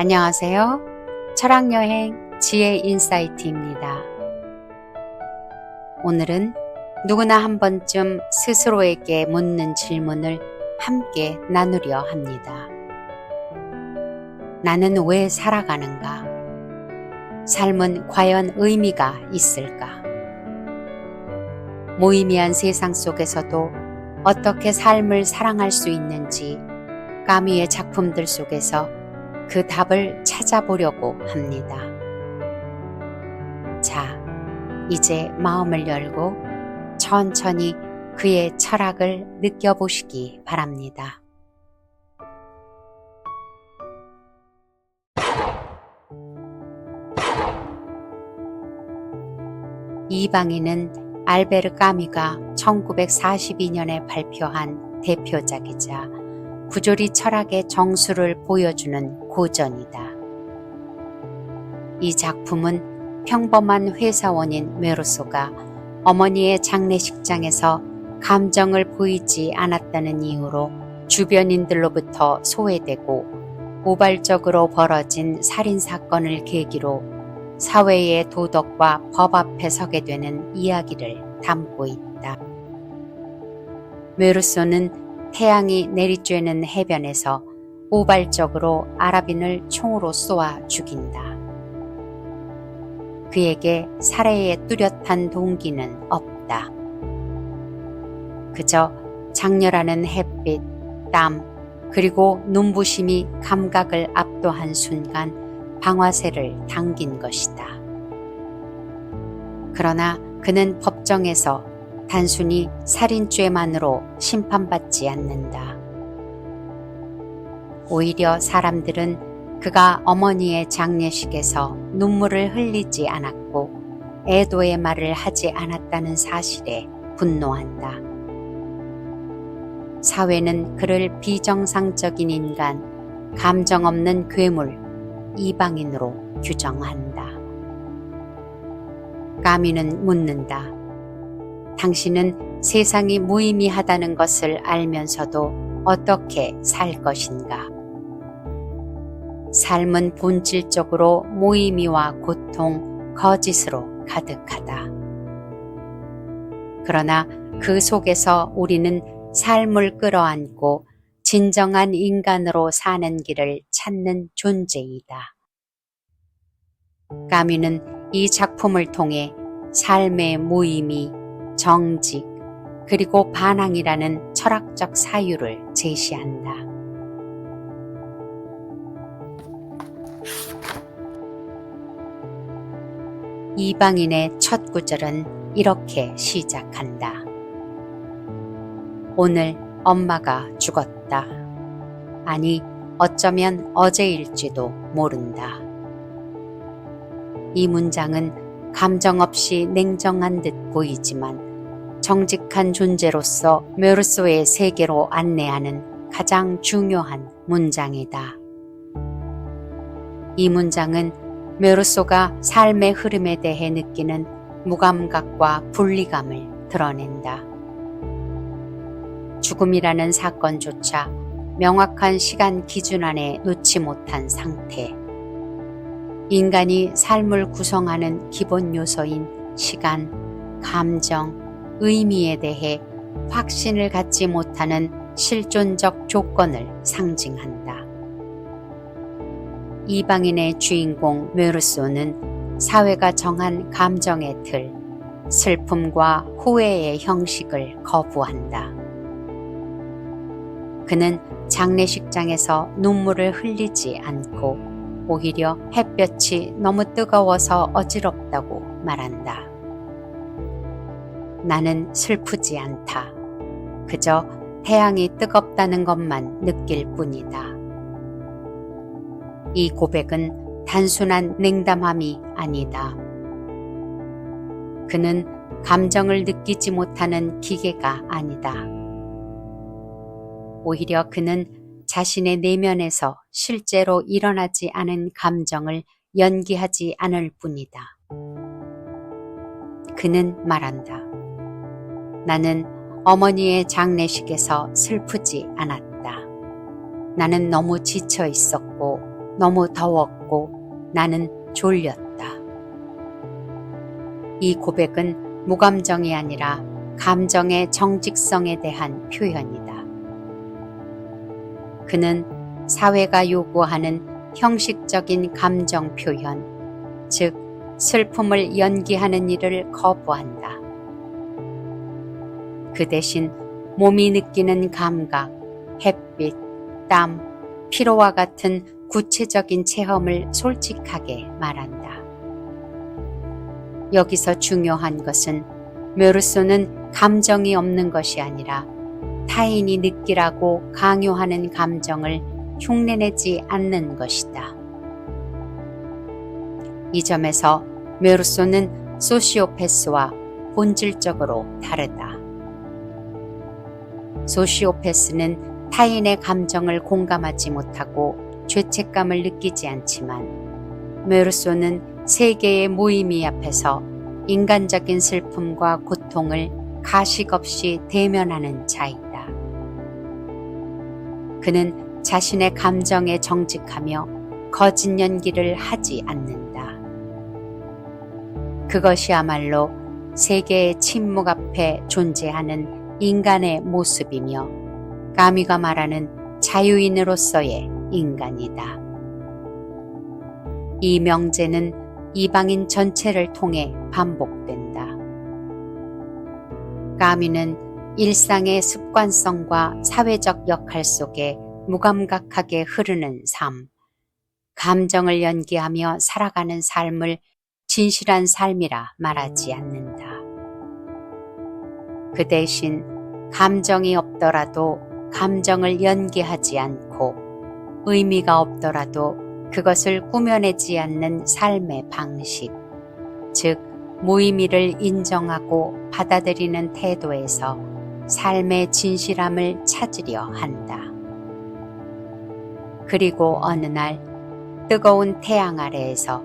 안녕하세요. 철학여행 지혜 인사이트입니다. 오늘은 누구나 한 번쯤 스스로에게 묻는 질문을 함께 나누려 합니다. 나는 왜 살아가는가? 삶은 과연 의미가 있을까? 무의미한 세상 속에서도 어떻게 삶을 사랑할 수 있는지 까미의 작품들 속에서 그 답을 찾아보려고 합니다. 자, 이제 마음을 열고 천천히 그의 철학을 느껴보시기 바랍니다. 이방인은 알베르 까미가 1942년에 발표한 대표작이자 부조리 철학의 정수를 보여주는 고전이다. 이 작품은 평범한 회사원인 메르소가 어머니의 장례식장에서 감정을 보이지 않았다는 이유로 주변인들로부터 소외되고 우발적으로 벌어진 살인사건을 계기로 사회의 도덕과 법 앞에 서게 되는 이야기를 담고 있다. 메르소는 태양이 내리쬐는 해변에서 우발적으로 아랍인을 총으로 쏘아 죽인다. 그에게 살해의 뚜렷한 동기는 없다. 그저 장렬하는 햇빛, 땀, 그리고 눈부심이 감각을 압도한 순간 방아쇠를 당긴 것이다. 그러나 그는 법정에서 단순히 살인죄만으로 심판받지 않는다. 오히려 사람들은 그가 어머니의 장례식에서 눈물을 흘리지 않았고 애도의 말을 하지 않았다는 사실에 분노한다. 사회는 그를 비정상적인 인간, 감정 없는 괴물, 이방인으로 규정한다. 까미는 묻는다. 당신은 세상이 무의미하다는 것을 알면서도 어떻게 살 것인가? 삶은 본질적으로 무의미와 고통, 거짓으로 가득하다. 그러나 그 속에서 우리는 삶을 끌어안고 진정한 인간으로 사는 길을 찾는 존재이다. 까미는 이 작품을 통해 삶의 무의미, 정직, 그리고 반항이라는 철학적 사유를 제시한다. 이방인의 첫 구절은 이렇게 시작한다. 오늘 엄마가 죽었다. 아니, 어쩌면 어제일지도 모른다. 이 문장은 감정 없이 냉정한 듯 보이지만 정직한 존재로서 메르소의 세계로 안내하는 가장 중요한 문장이다. 이 문장은 메르소가 삶의 흐름에 대해 느끼는 무감각과 분리감을 드러낸다. 죽음이라는 사건조차 명확한 시간 기준 안에 놓지 못한 상태. 인간이 삶을 구성하는 기본 요소인 시간, 감정, 의미에 대해 확신을 갖지 못하는 실존적 조건을 상징한다. 이방인의 주인공 메르소는 사회가 정한 감정의 틀, 슬픔과 후회의 형식을 거부한다. 그는 장례식장에서 눈물을 흘리지 않고 오히려 햇볕이 너무 뜨거워서 어지럽다고 말한다. 나는 슬프지 않다. 그저 태양이 뜨겁다는 것만 느낄 뿐이다. 이 고백은 단순한 냉담함이 아니다. 그는 감정을 느끼지 못하는 기계가 아니다. 오히려 그는 자신의 내면에서 실제로 일어나지 않은 감정을 연기하지 않을 뿐이다. 그는 말한다. 나는 어머니의 장례식에서 슬프지 않았다. 나는 너무 지쳐 있었고 너무 더웠고 나는 졸렸다. 이 고백은 무감정이 아니라 감정의 정직성에 대한 표현이다. 그는 사회가 요구하는 형식적인 감정 표현, 즉 슬픔을 연기하는 일을 거부한다. 그 대신 몸이 느끼는 감각, 햇빛, 땀, 피로와 같은 구체적인 체험을 솔직하게 말한다. 여기서 중요한 것은 메르소는 감정이 없는 것이 아니라 타인이 느끼라고 강요하는 감정을 흉내내지 않는 것이다. 이 점에서 메르소는 소시오패스와 본질적으로 다르다. 소시오패스는 타인의 감정을 공감하지 못하고 죄책감을 느끼지 않지만 메르소는 세계의 무의미 앞에서 인간적인 슬픔과 고통을 가식 없이 대면하는 자이다. 그는 자신의 감정에 정직하며 거짓 연기를 하지 않는다. 그것이야말로 세계의 침묵 앞에 존재하는 인간의 모습이며 까미가 말하는 자유인으로서의 인간이다. 이 명제는 이방인 전체를 통해 반복된다. 까미는 일상의 습관성과 사회적 역할 속에 무감각하게 흐르는 삶, 감정을 연기하며 살아가는 삶을 진실한 삶이라 말하지 않는다. 그 대신 감정이 없더라도 감정을 연기하지 않고 의미가 없더라도 그것을 꾸며내지 않는 삶의 방식, 즉 무의미를 인정하고 받아들이는 태도에서 삶의 진실함을 찾으려 한다. 그리고 어느 날 뜨거운 태양 아래에서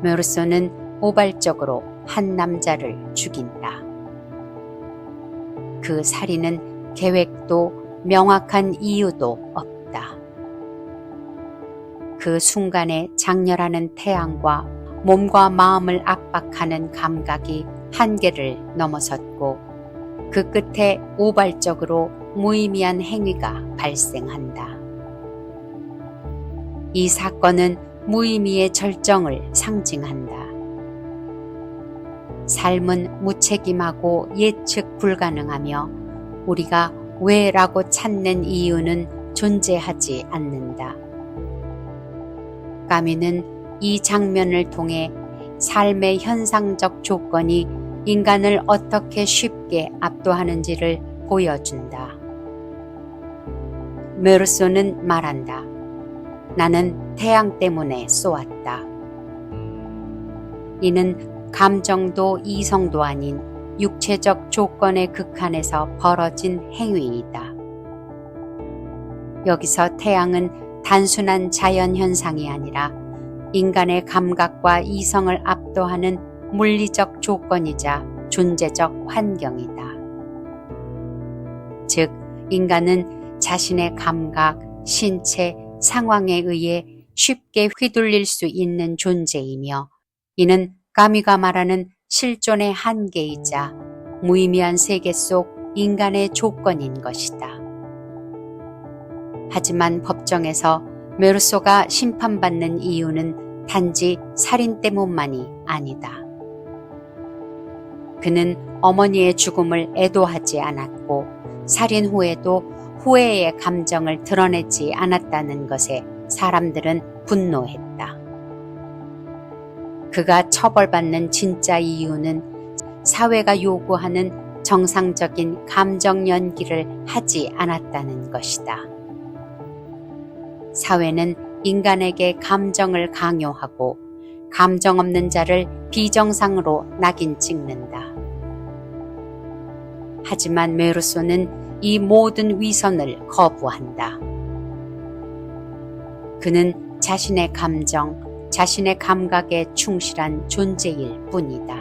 메르소는 우발적으로 한 남자를 죽인다. 그 살인은 계획도 명확한 이유도 없다. 그 순간에 장렬하는 태양과 몸과 마음을 압박하는 감각이 한계를 넘어섰고 그 끝에 우발적으로 무의미한 행위가 발생한다. 이 사건은 무의미의 절정을 상징한다. 삶은 무책임하고 예측 불가능하며 우리가 왜라고 찾는 이유는 존재하지 않는다. 까미는 이 장면을 통해 삶의 현상적 조건이 인간을 어떻게 쉽게 압도하는지를 보여준다. 메르소는 말한다. 나는 태양 때문에 쏘았다. 이는 감정도 이성도 아닌 육체적 조건의 극한에서 벌어진 행위이다. 여기서 태양은 단순한 자연현상이 아니라 인간의 감각과 이성을 압도하는 물리적 조건이자 존재적 환경이다. 즉, 인간은 자신의 감각, 신체, 상황에 의해 쉽게 휘둘릴 수 있는 존재이며 이는 까미가 말하는 실존의 한계이자 무의미한 세계 속 인간의 조건인 것이다. 하지만 법정에서 메르소가 심판받는 이유는 단지 살인 때문만이 아니다. 그는 어머니의 죽음을 애도하지 않았고 살인 후에도 후회의 감정을 드러내지 않았다는 것에 사람들은 분노했다. 그가 처벌받는 진짜 이유는 사회가 요구하는 정상적인 감정 연기를 하지 않았다는 것이다. 사회는 인간에게 감정을 강요하고 감정 없는 자를 비정상으로 낙인 찍는다. 하지만 메르소는 이 모든 위선을 거부한다. 그는 자신의 감정, 자신의 감각에 충실한 존재일 뿐이다.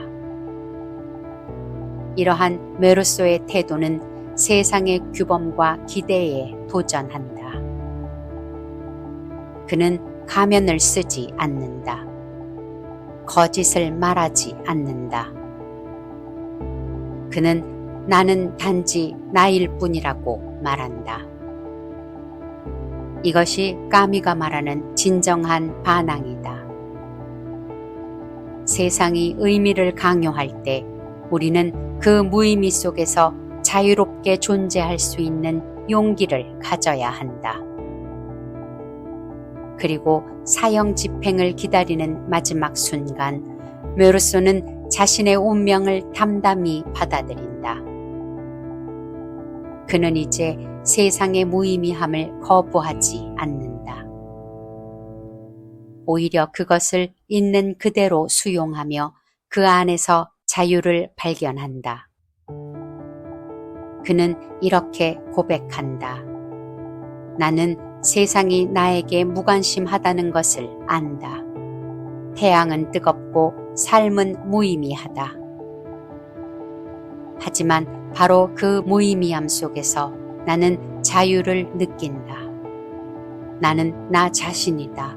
이러한 메르소의 태도는 세상의 규범과 기대에 도전한다. 그는 가면을 쓰지 않는다. 거짓을 말하지 않는다. 그는 나는 단지 나일 뿐이라고 말한다. 이것이 까미가 말하는 진정한 반항이다. 세상이 의미를 강요할 때 우리는 그 무의미 속에서 자유롭게 존재할 수 있는 용기를 가져야 한다. 그리고 사형 집행을 기다리는 마지막 순간, 메르소는 자신의 운명을 담담히 받아들인다. 그는 이제 세상의 무의미함을 거부하지 않는다. 오히려 그것을 있는 그대로 수용하며 그 안에서 자유를 발견한다. 그는 이렇게 고백한다. 나는 세상이 나에게 무관심하다는 것을 안다. 태양은 뜨겁고 삶은 무의미하다. 하지만 바로 그 무의미함 속에서 나는 자유를 느낀다. 나는 나 자신이다.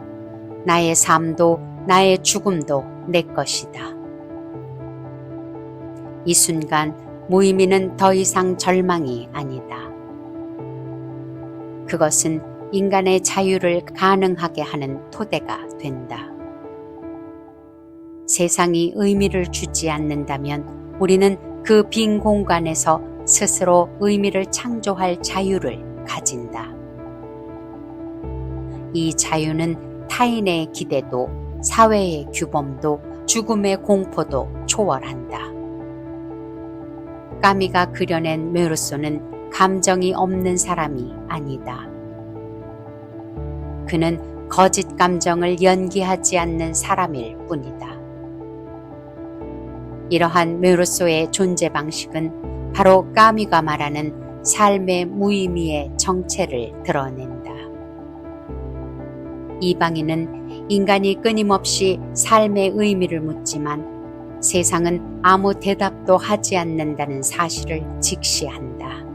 나의 삶도 나의 죽음도 내 것이다. 이 순간 무의미는 더 이상 절망이 아니다. 그것은 인간의 자유를 가능하게 하는 토대가 된다. 세상이 의미를 주지 않는다면 우리는 그 빈 공간에서 스스로 의미를 창조할 자유를 가진다. 이 자유는 타인의 기대도, 사회의 규범도, 죽음의 공포도 초월한다. 까미가 그려낸 메르소는 감정이 없는 사람이 아니다. 그는 거짓 감정을 연기하지 않는 사람일 뿐이다. 이러한 메르소의 존재 방식은 바로 까미가 말하는 삶의 무의미의 정체를 드러낸다. 이방인은 인간이 끊임없이 삶의 의미를 묻지만 세상은 아무 대답도 하지 않는다는 사실을 직시한다.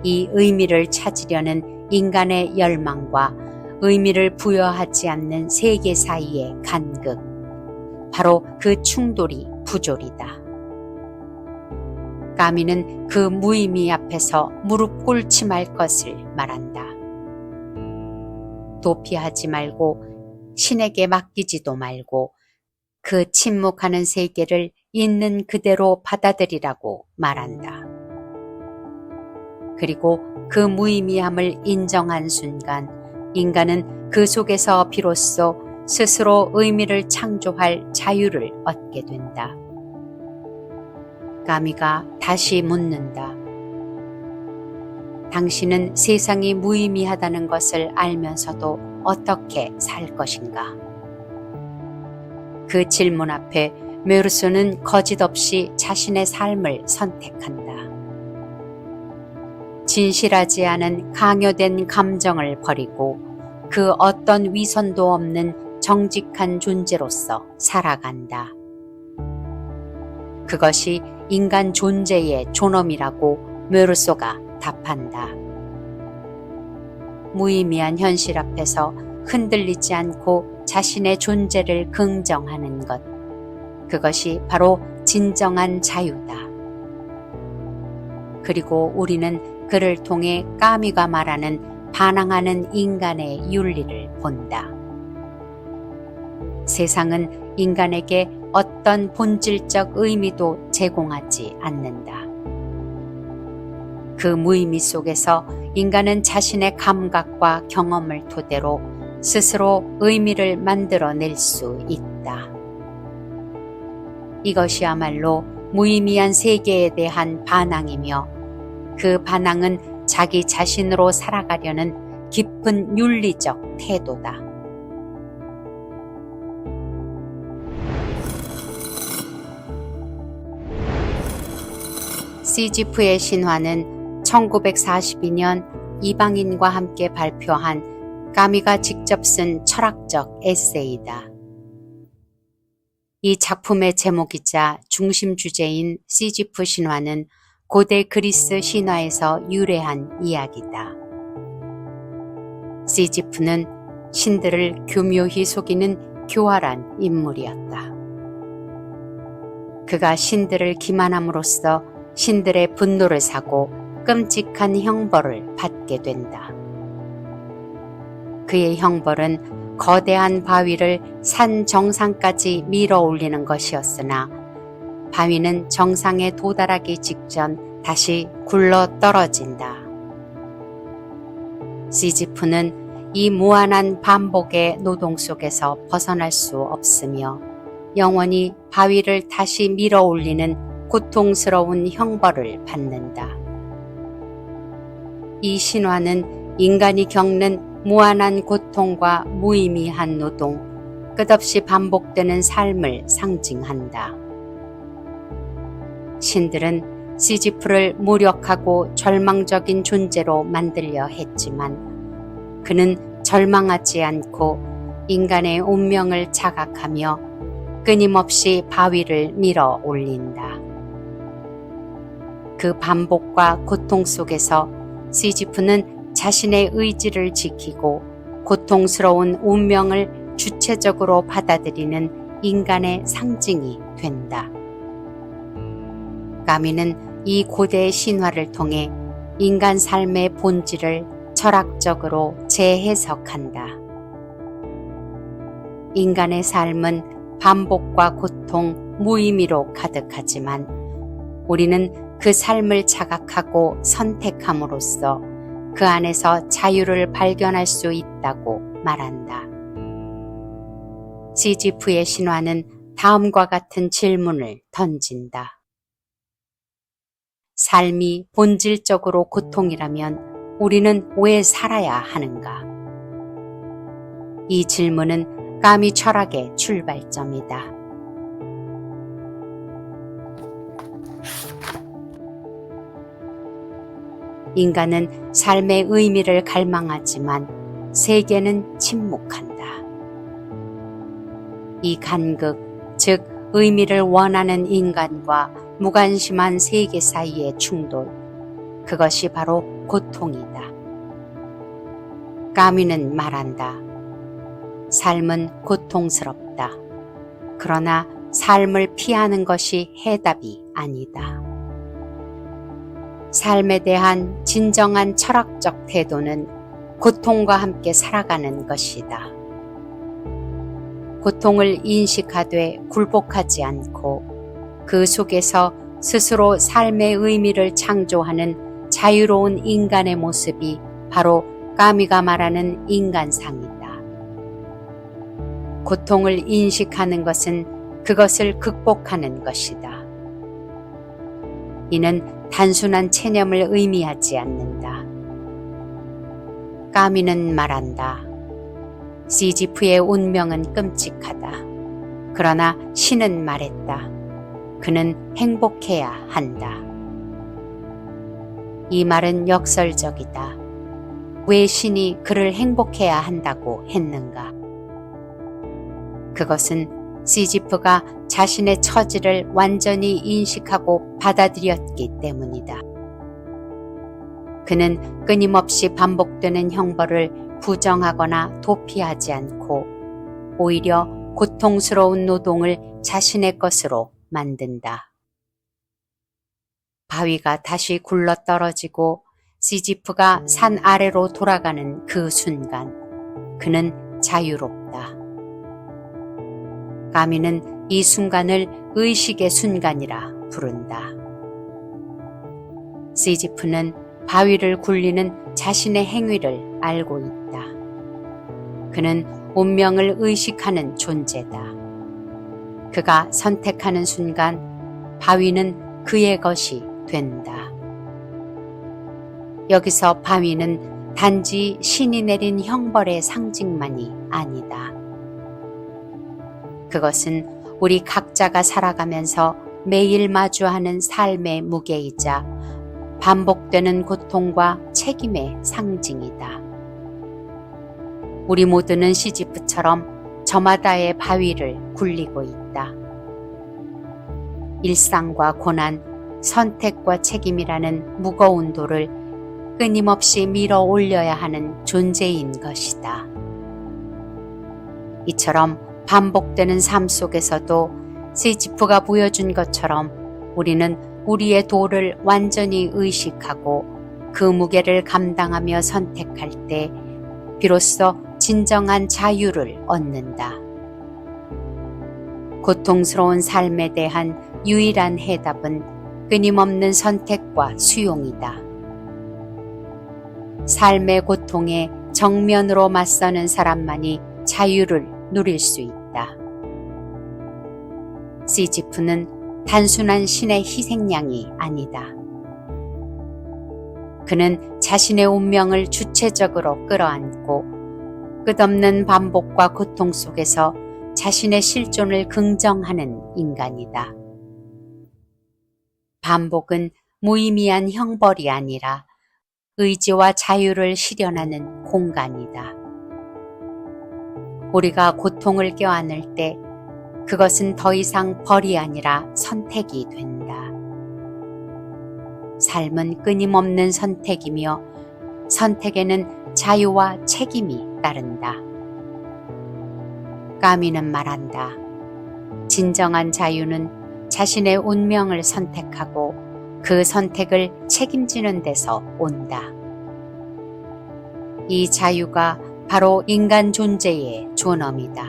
이 의미를 찾으려는 인간의 열망과 의미를 부여하지 않는 세계 사이의 간극, 바로 그 충돌이 부조리다. 까미는 그 무의미 앞에서 무릎 꿇지 말 것을 말한다. 도피하지 말고 신에게 맡기지도 말고 그 침묵하는 세계를 있는 그대로 받아들이라고 말한다. 그리고 그 무의미함을 인정한 순간 인간은 그 속에서 비로소 스스로 의미를 창조할 자유를 얻게 된다. 까미가 다시 묻는다. 당신은 세상이 무의미하다는 것을 알면서도 어떻게 살 것인가? 그 질문 앞에 메르소는 거짓없이 자신의 삶을 선택한다. 진실하지 않은 강요된 감정을 버리고 그 어떤 위선도 없는 정직한 존재로서 살아간다. 그것이 인간 존재의 존엄이라고 메르소가 답한다. 무의미한 현실 앞에서 흔들리지 않고 자신의 존재를 긍정하는 것, 그것이 바로 진정한 자유다. 그리고 우리는 그를 통해 까미가 말하는 반항하는 인간의 윤리를 본다. 세상은 인간에게 어떤 본질적 의미도 제공하지 않는다. 그 무의미 속에서 인간은 자신의 감각과 경험을 토대로 스스로 의미를 만들어낼 수 있다. 이것이야말로 무의미한 세계에 대한 반항이며 그 반항은 자기 자신으로 살아가려는 깊은 윤리적 태도다. 시지프의 신화는 1942년 이방인과 함께 발표한 까미가 직접 쓴 철학적 에세이다. 이 작품의 제목이자 중심 주제인 시지프 신화는 고대 그리스 신화에서 유래한 이야기다. 시지프는 신들을 교묘히 속이는 교활한 인물이었다. 그가 신들을 기만함으로써 신들의 분노를 사고 끔찍한 형벌을 받게 된다. 그의 형벌은 거대한 바위를 산 정상까지 밀어 올리는 것이었으나 바위는 정상에 도달하기 직전 다시 굴러 떨어진다. 시지프는 이 무한한 반복의 노동 속에서 벗어날 수 없으며 영원히 바위를 다시 밀어 올리는 고통스러운 형벌을 받는다. 이 신화는 인간이 겪는 무한한 고통과 무의미한 노동, 끝없이 반복되는 삶을 상징한다. 신들은 시지프를 무력하고 절망적인 존재로 만들려 했지만 그는 절망하지 않고 인간의 운명을 자각하며 끊임없이 바위를 밀어 올린다. 그 반복과 고통 속에서 시지프는 자신의 의지를 지키고 고통스러운 운명을 주체적으로 받아들이는 인간의 상징이 된다. 까미는 이 고대 신화를 통해 인간 삶의 본질을 철학적으로 재해석한다. 인간의 삶은 반복과 고통, 무의미로 가득하지만 우리는 그 삶을 자각하고 선택함으로써 그 안에서 자유를 발견할 수 있다고 말한다. 시지프의 신화는 다음과 같은 질문을 던진다. 삶이 본질적으로 고통이라면 우리는 왜 살아야 하는가? 이 질문은 까미 철학의 출발점이다. 인간은 삶의 의미를 갈망하지만 세계는 침묵한다. 이 간극, 즉 의미를 원하는 인간과 무관심한 세계 사이의 충돌, 그것이 바로 고통이다. 까미는 말한다. 삶은 고통스럽다. 그러나 삶을 피하는 것이 해답이 아니다. 삶에 대한 진정한 철학적 태도는 고통과 함께 살아가는 것이다. 고통을 인식하되 굴복하지 않고 그 속에서 스스로 삶의 의미를 창조하는 자유로운 인간의 모습이 바로 까미가 말하는 인간상이다. 고통을 인식하는 것은 그것을 극복하는 것이다. 이는 단순한 체념을 의미하지 않는다. 까미는 말한다. 시지프의 운명은 끔찍하다. 그러나 신은 말했다. 그는 행복해야 한다. 이 말은 역설적이다. 왜 신이 그를 행복해야 한다고 했는가? 그것은 시지프가 자신의 처지를 완전히 인식하고 받아들였기 때문이다. 그는 끊임없이 반복되는 형벌을 부정하거나 도피하지 않고 오히려 고통스러운 노동을 자신의 것으로 만든다. 바위가 다시 굴러 떨어지고 시지프가 산 아래로 돌아가는 그 순간 그는 자유롭다. 까미는 이 순간을 의식의 순간이라 부른다. 시지프는 바위를 굴리는 자신의 행위를 알고 있다. 그는 운명을 의식하는 존재다. 그가 선택하는 순간 바위는 그의 것이 된다. 여기서 바위는 단지 신이 내린 형벌의 상징만이 아니다. 그것은 우리 각자가 살아가면서 매일 마주하는 삶의 무게이자 반복되는 고통과 책임의 상징이다. 우리 모두는 시지프처럼 저마다의 바위를 굴리고 있다. 일상과 고난, 선택과 책임이라는 무거운 돌을 끊임없이 밀어 올려야 하는 존재인 것이다. 이처럼 반복되는 삶 속에서도 시지프가 보여준 것처럼 우리는 우리의 도를 완전히 의식하고 그 무게를 감당하며 선택할 때 비로소 진정한 자유를 얻는다. 고통스러운 삶에 대한 유일한 해답은 끊임없는 선택과 수용이다. 삶의 고통에 정면으로 맞서는 사람만이 자유를 누릴 수 있다. 시지프는 단순한 신의 희생양이 아니다. 그는 자신의 운명을 주체적으로 끌어안고 끝없는 반복과 고통 속에서 자신의 실존을 긍정하는 인간이다. 반복은 무의미한 형벌이 아니라 의지와 자유를 실현하는 공간이다. 우리가 고통을 껴안을 때 그것은 더 이상 벌이 아니라 선택이 된다. 삶은 끊임없는 선택이며 선택에는 자유와 책임이 따른다. 까미는 말한다. 진정한 자유는 자신의 운명을 선택하고 그 선택을 책임지는 데서 온다. 이 자유가 바로 인간 존재의 존엄이다.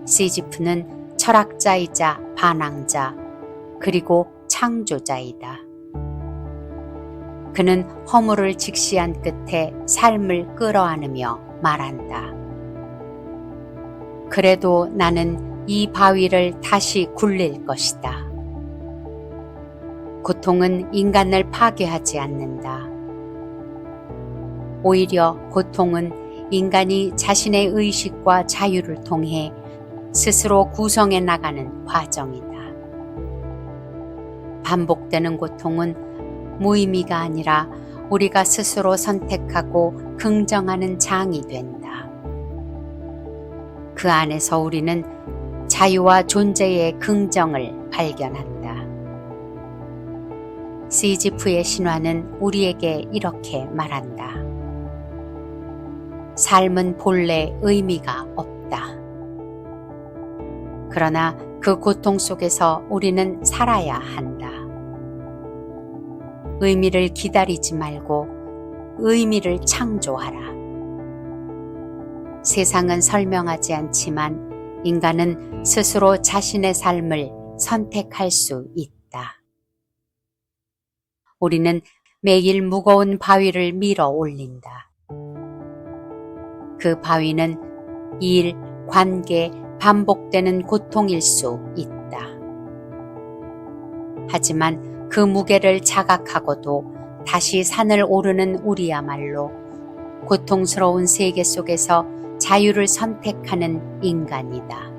시지프는 철학자이자 반항자 그리고 창조자이다. 그는 허물을 직시한 끝에 삶을 끌어안으며 말한다. 그래도 나는 이 바위를 다시 굴릴 것이다. 고통은 인간을 파괴하지 않는다. 오히려 고통은 인간이 자신의 의식과 자유를 통해 스스로 구성해 나가는 과정이다. 반복되는 고통은 무의미가 아니라 우리가 스스로 선택하고 긍정하는 장이 된다. 그 안에서 우리는 자유와 존재의 긍정을 발견한다. 시지프의 신화는 우리에게 이렇게 말한다. 삶은 본래 의미가 없다. 그러나 그 고통 속에서 우리는 살아야 한다. 의미를 기다리지 말고 의미를 창조하라. 세상은 설명하지 않지만 인간은 스스로 자신의 삶을 선택할 수 있다. 우리는 매일 무거운 바위를 밀어 올린다. 그 바위는 일, 관계, 반복되는 고통일 수 있다. 하지만 그 무게를 자각하고도 다시 산을 오르는 우리야말로 고통스러운 세계 속에서 자유를 선택하는 인간이다.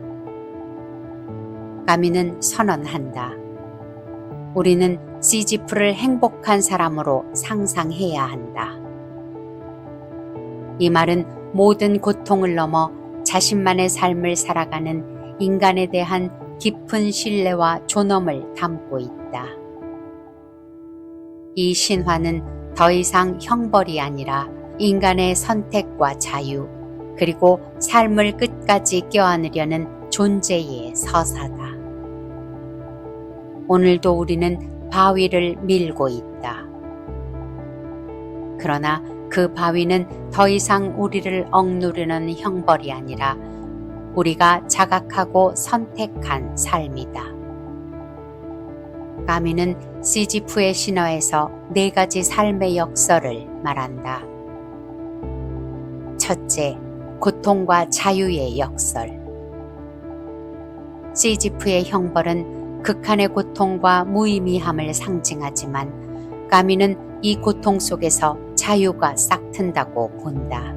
까미는 선언한다. 우리는 시지프를 행복한 사람으로 상상해야 한다. 이 말은 모든 고통을 넘어 자신만의 삶을 살아가는 인간에 대한 깊은 신뢰와 존엄을 담고 있다. 이 신화는 더 이상 형벌이 아니라 인간의 선택과 자유, 그리고 삶을 끝까지 껴안으려는 존재의 서사다. 오늘도 우리는 바위를 밀고 있다. 그러나 그 바위는 더 이상 우리를 억누르는 형벌이 아니라 우리가 자각하고 선택한 삶이다. 까미는 시지프의 신화에서 4가지 삶의 역설을 말한다. 첫째, 고통과 자유의 역설. 시지프의 형벌은 극한의 고통과 무의미함을 상징하지만 까미는 이 고통 속에서 자유가 싹튼다고 본다.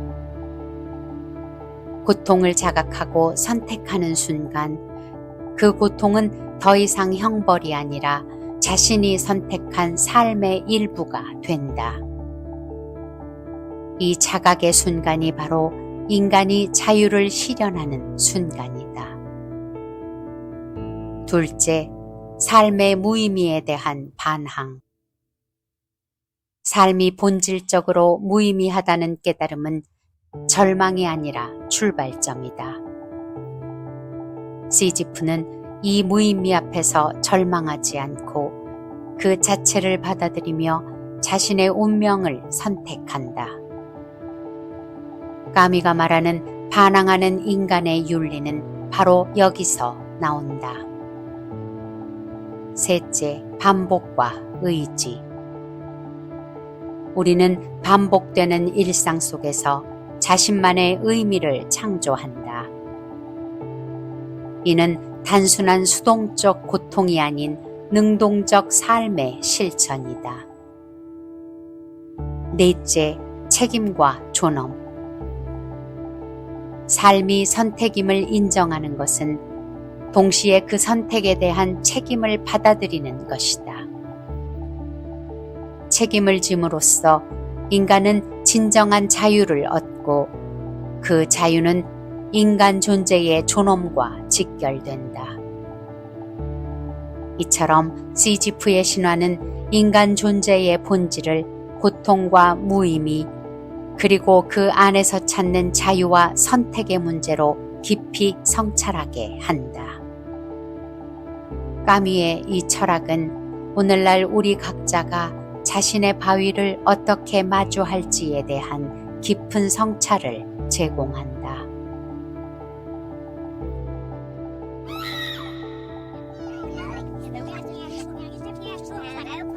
고통을 자각하고 선택하는 순간 그 고통은 더 이상 형벌이 아니라 자신이 선택한 삶의 일부가 된다. 이 자각의 순간이 바로 인간이 자유를 실현하는 순간이다. 둘째, 삶의 무의미에 대한 반항. 삶이 본질적으로 무의미하다는 깨달음은 절망이 아니라 출발점이다. 시지프는 이 무의미 앞에서 절망하지 않고 그 자체를 받아들이며 자신의 운명을 선택한다. 까미가 말하는 반항하는 인간의 윤리는 바로 여기서 나온다. 셋째, 반복과 의지. 우리는 반복되는 일상 속에서 자신만의 의미를 창조한다. 이는 단순한 수동적 고통이 아닌 능동적 삶의 실천이다. 넷째, 책임과 존엄. 삶이 선택임을 인정하는 것은 동시에 그 선택에 대한 책임을 받아들이는 것이다. 책임을 짐으로써 인간은 진정한 자유를 얻고 그 자유는 인간 존재의 존엄과 직결된다. 이처럼 시지프의 신화는 인간 존재의 본질을 고통과 무의미 그리고 그 안에서 찾는 자유와 선택의 문제로 깊이 성찰하게 한다. 까미의 이 철학은 오늘날 우리 각자가 자신의 바위를 어떻게 마주할지에 대한 깊은 성찰을 제공한다.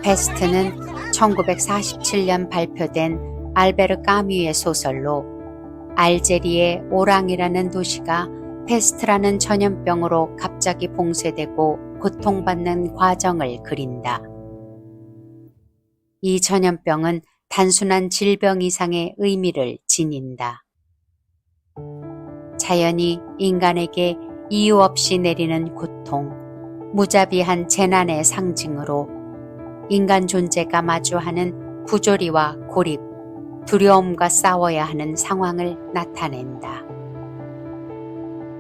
페스트는 1947년 발표된 알베르 까뮈의 소설로 알제리의 오랑이라는 도시가 페스트라는 전염병으로 갑자기 봉쇄되고 고통받는 과정을 그린다. 이 전염병은 단순한 질병 이상의 의미를 지닌다. 자연이 인간에게 이유 없이 내리는 고통, 무자비한 재난의 상징으로 인간 존재가 마주하는 부조리와 고립, 두려움과 싸워야 하는 상황을 나타낸다.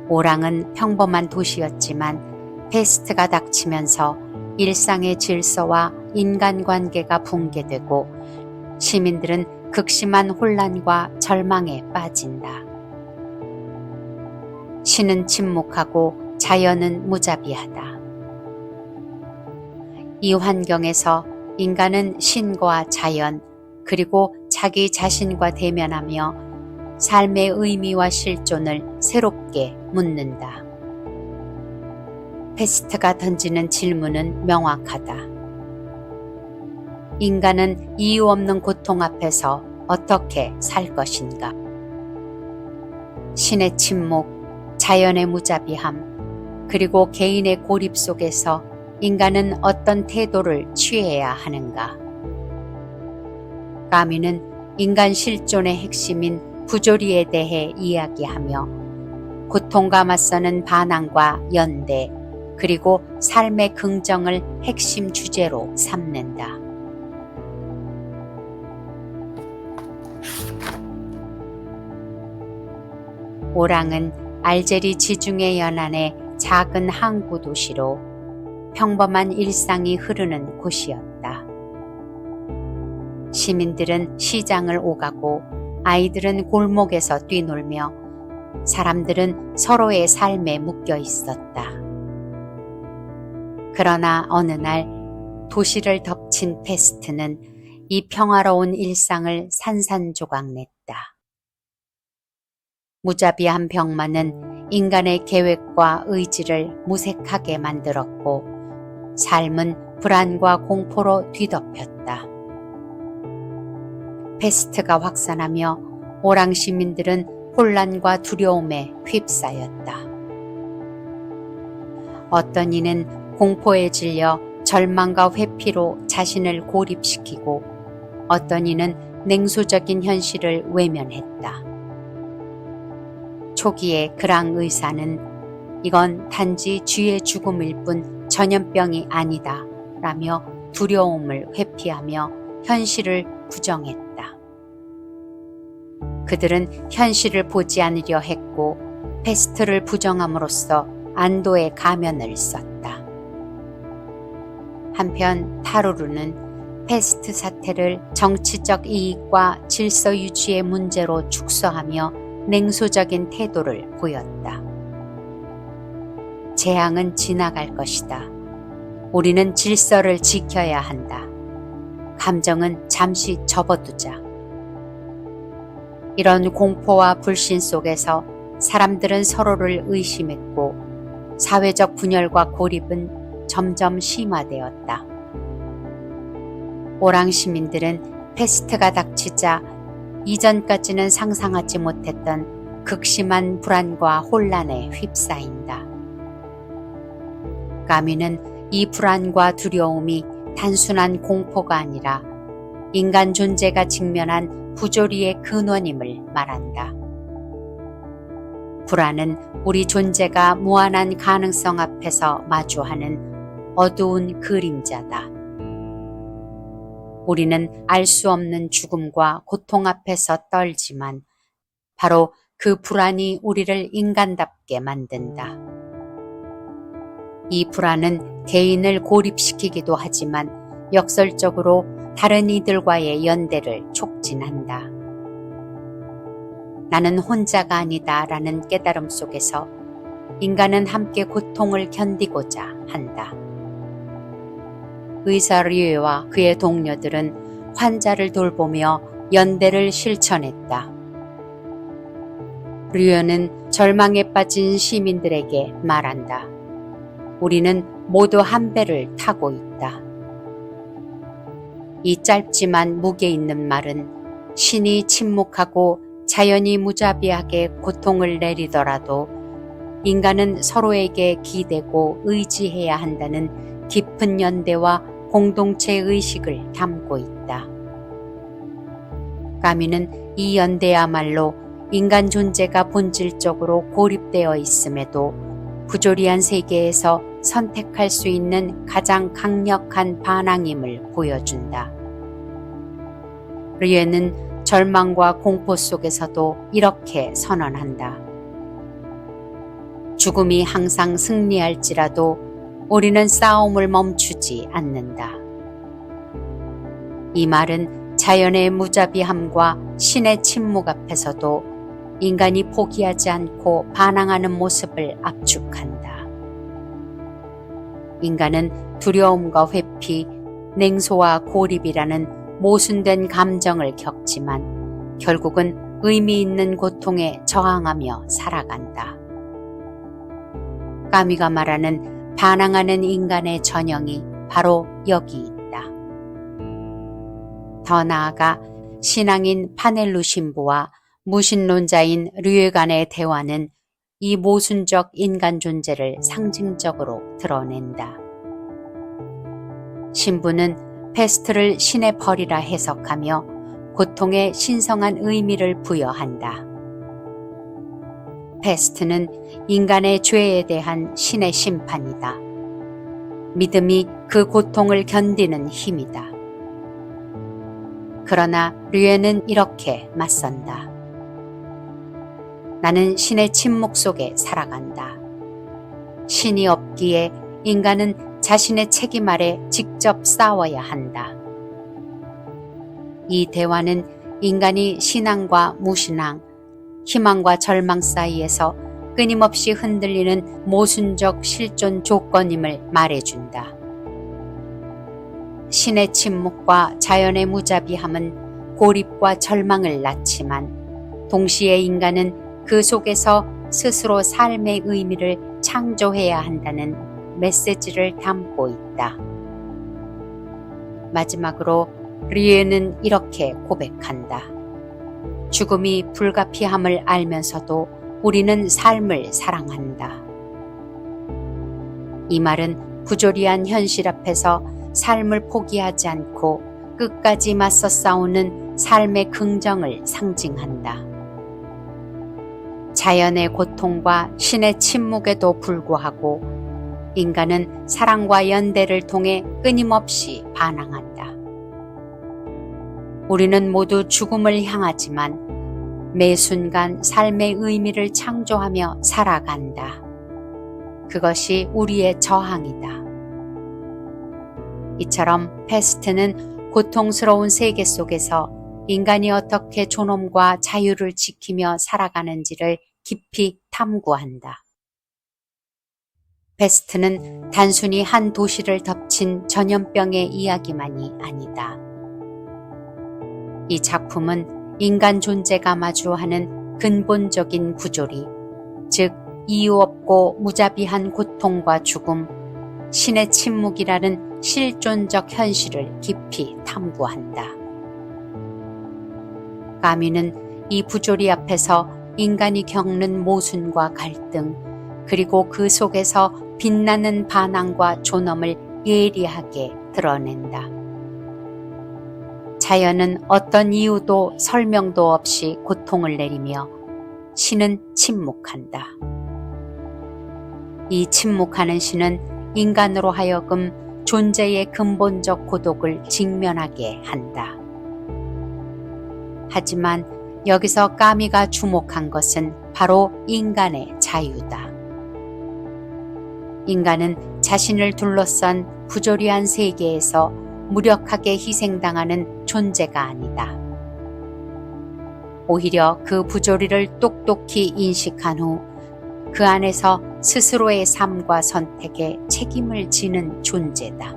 오랑은 평범한 도시였지만 페스트가 닥치면서 일상의 질서와 인간관계가 붕괴되고 시민들은 극심한 혼란과 절망에 빠진다. 신은 침묵하고 자연은 무자비하다. 이 환경에서 인간은 신과 자연 그리고 자기 자신과 대면하며 삶의 의미와 실존을 새롭게 묻는다. 페스트가 던지는 질문은 명확하다. 인간은 이유 없는 고통 앞에서 어떻게 살 것인가? 신의 침묵, 자연의 무자비함, 그리고 개인의 고립 속에서 인간은 어떤 태도를 취해야 하는가? 까뮈는 인간 실존의 핵심인 부조리에 대해 이야기하며 고통과 맞서는 반항과 연대, 그리고 삶의 긍정을 핵심 주제로 삼는다. 오랑은 알제리 지중해 연안의 작은 항구 도시로 평범한 일상이 흐르는 곳이었다. 시민들은 시장을 오가고 아이들은 골목에서 뛰놀며 사람들은 서로의 삶에 묶여 있었다. 그러나 어느 날 도시를 덮친 페스트는 이 평화로운 일상을 산산조각냈다. 무자비한 병만은 인간의 계획과 의지를 무색하게 만들었고 삶은 불안과 공포로 뒤덮였다. 페스트가 확산하며 오랑 시민들은 혼란과 두려움에 휩싸였다. 어떤 이는 공포에 질려 절망과 회피로 자신을 고립시키고 어떤 이는 냉소적인 현실을 외면했다. 초기에 그랑 의사는 이건 단지 쥐의 죽음일 뿐 전염병이 아니다 라며 두려움을 회피하며 현실을 부정했다. 그들은 현실을 보지 않으려 했고 페스트를 부정함으로써 안도의 가면을 썼다. 한편 타루르는 패스트 사태를 정치적 이익과 질서 유지의 문제로 축소하며 냉소적인 태도를 보였다. 재앙은 지나갈 것이다. 우리는 질서를 지켜야 한다. 감정은 잠시 접어두자. 이런 공포와 불신 속에서 사람들은 서로를 의심했고 사회적 분열과 고립은 점점 심화되었다. 오랑 시민들은 패스트가 닥치자 이전까지는 상상하지 못했던 극심한 불안과 혼란에 휩싸인다. 까뮤는 이 불안과 두려움이 단순한 공포가 아니라 인간 존재가 직면한 부조리의 근원임을 말한다. 불안은 우리 존재가 무한한 가능성 앞에서 마주하는 어두운 그림자다. 우리는 알 수 없는 죽음과 고통 앞에서 떨지만 바로 그 불안이 우리를 인간답게 만든다. 이 불안은 개인을 고립시키기도 하지만 역설적으로 다른 이들과의 연대를 촉진한다. 나는 혼자가 아니다 라는 깨달음 속에서 인간은 함께 고통을 견디고자 한다. 의사 류에와 그의 동료들은 환자를 돌보며 연대를 실천했다. 류에는 절망에 빠진 시민들에게 말한다. 우리는 모두 한 배를 타고 있다. 이 짧지만 무게 있는 말은 신이 침묵하고 자연이 무자비하게 고통을 내리더라도 인간은 서로에게 기대고 의지해야 한다는 깊은 연대와 공동체 의식을 담고 있다. 까뮤는 이 연대야말로 인간 존재가 본질적으로 고립되어 있음에도 부조리한 세계에서 선택할 수 있는 가장 강력한 반항임을 보여준다. 류에는 절망과 공포 속에서도 이렇게 선언한다. 죽음이 항상 승리할지라도 우리는 싸움을 멈추지 않는다. 이 말은 자연의 무자비함과 신의 침묵 앞에서도 인간이 포기하지 않고 반항하는 모습을 압축한다. 인간은 두려움과 회피, 냉소와 고립이라는 모순된 감정을 겪지만 결국은 의미 있는 고통에 저항하며 살아간다. 까뮤가 말하는 반항하는 인간의 전형이 바로 여기 있다. 더 나아가 신앙인 파넬루 신부와 무신론자인 류에 간의 대화는 이 모순적 인간 존재를 상징적으로 드러낸다. 신부는 패스트를 신의 벌이라 해석하며 고통에 신성한 의미를 부여한다. 패스트는 인간의 죄에 대한 신의 심판이다. 믿음이 그 고통을 견디는 힘이다. 그러나 류에는 이렇게 맞선다. 나는 신의 침묵 속에 살아간다. 신이 없기에 인간은 자신의 책임 아래 직접 싸워야 한다. 이 대화는 인간이 신앙과 무신앙, 희망과 절망 사이에서 끊임없이 흔들리는 모순적 실존 조건임을 말해준다. 신의 침묵과 자연의 무자비함은 고립과 절망을 낳지만 동시에 인간은 그 속에서 스스로 삶의 의미를 창조해야 한다는 메시지를 담고 있다. 마지막으로 류에는 이렇게 고백한다. 죽음이 불가피함을 알면서도 우리는 삶을 사랑한다. 이 말은 부조리한 현실 앞에서 삶을 포기하지 않고 끝까지 맞서 싸우는 삶의 긍정을 상징한다. 자연의 고통과 신의 침묵에도 불구하고 인간은 사랑과 연대를 통해 끊임없이 반항한다. 우리는 모두 죽음을 향하지만 매 순간 삶의 의미를 창조하며 살아간다. 그것이 우리의 저항이다. 이처럼 패스트는 고통스러운 세계 속에서 인간이 어떻게 존엄과 자유를 지키며 살아가는지를 깊이 탐구한다. 베스트는 단순히 한 도시를 덮친 전염병의 이야기만이 아니다. 이 작품은 인간 존재가 마주하는 근본적인 부조리, 즉 이유 없고 무자비한 고통과 죽음, 신의 침묵이라는 실존적 현실을 깊이 탐구한다. 까뮈는 이 부조리 앞에서 인간이 겪는 모순과 갈등, 그리고 그 속에서 빛나는 반항과 존엄을 예리하게 드러낸다. 자연은 어떤 이유도 설명도 없이 고통을 내리며 신은 침묵한다. 이 침묵하는 신은 인간으로 하여금 존재의 근본적 고독을 직면하게 한다. 하지만 여기서 까미가 주목한 것은 바로 인간의 자유다. 인간은 자신을 둘러싼 부조리한 세계에서 무력하게 희생당하는 존재가 아니다. 오히려 그 부조리를 똑똑히 인식한 후 그 안에서 스스로의 삶과 선택에 책임을 지는 존재다.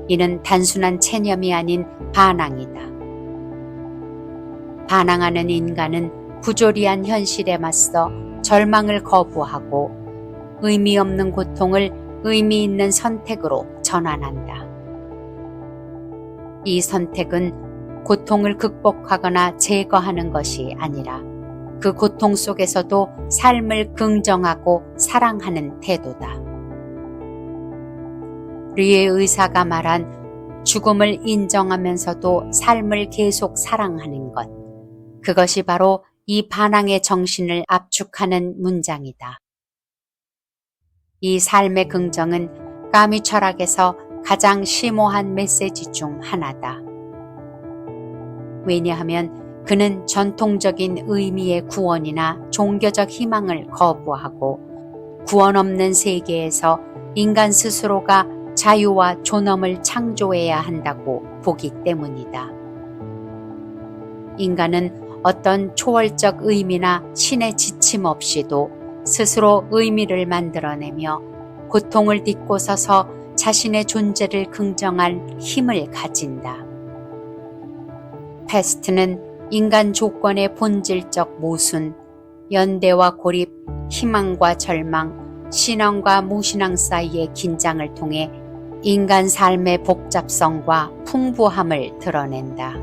이는 단순한 체념이 아닌 반항이다. 반항하는 인간은 부조리한 현실에 맞서 절망을 거부하고 의미 없는 고통을 의미 있는 선택으로 전환한다. 이 선택은 고통을 극복하거나 제거하는 것이 아니라 그 고통 속에서도 삶을 긍정하고 사랑하는 태도다. 류의 의사가 말한 죽음을 인정하면서도 삶을 계속 사랑하는 것, 그것이 바로 이 반항의 정신을 압축하는 문장이다. 이 삶의 긍정은 까미 철학에서 가장 심오한 메시지 중 하나다. 왜냐하면 그는 전통적인 의미의 구원이나 종교적 희망을 거부하고 구원 없는 세계에서 인간 스스로가 자유와 존엄을 창조해야 한다고 보기 때문이다. 인간은 어떤 초월적 의미나 신의 지침 없이도 스스로 의미를 만들어내며 고통을 딛고 서서 자신의 존재를 긍정할 힘을 가진다. 페스트는 인간 조건의 본질적 모순, 연대와 고립, 희망과 절망, 신앙과 무신앙 사이의 긴장을 통해 인간 삶의 복잡성과 풍부함을 드러낸다.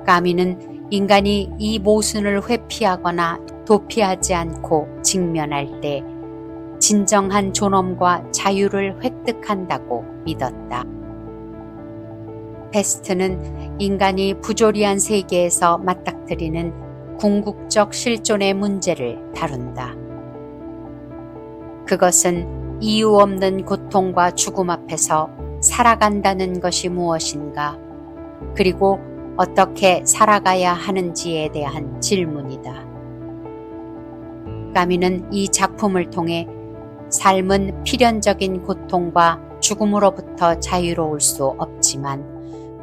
까미는 인간이 이 모순을 회피하거나 도피하지 않고 직면할 때 진정한 존엄과 자유를 획득한다고 믿었다. 베스트는 인간이 부조리한 세계에서 맞닥뜨리는 궁극적 실존의 문제를 다룬다. 그것은 이유 없는 고통과 죽음 앞에서 살아간다는 것이 무엇인가, 그리고 어떻게 살아가야 하는지에 대한 질문이다. 까미는 이 작품을 통해 삶은 필연적인 고통과 죽음으로부터 자유로울 수 없지만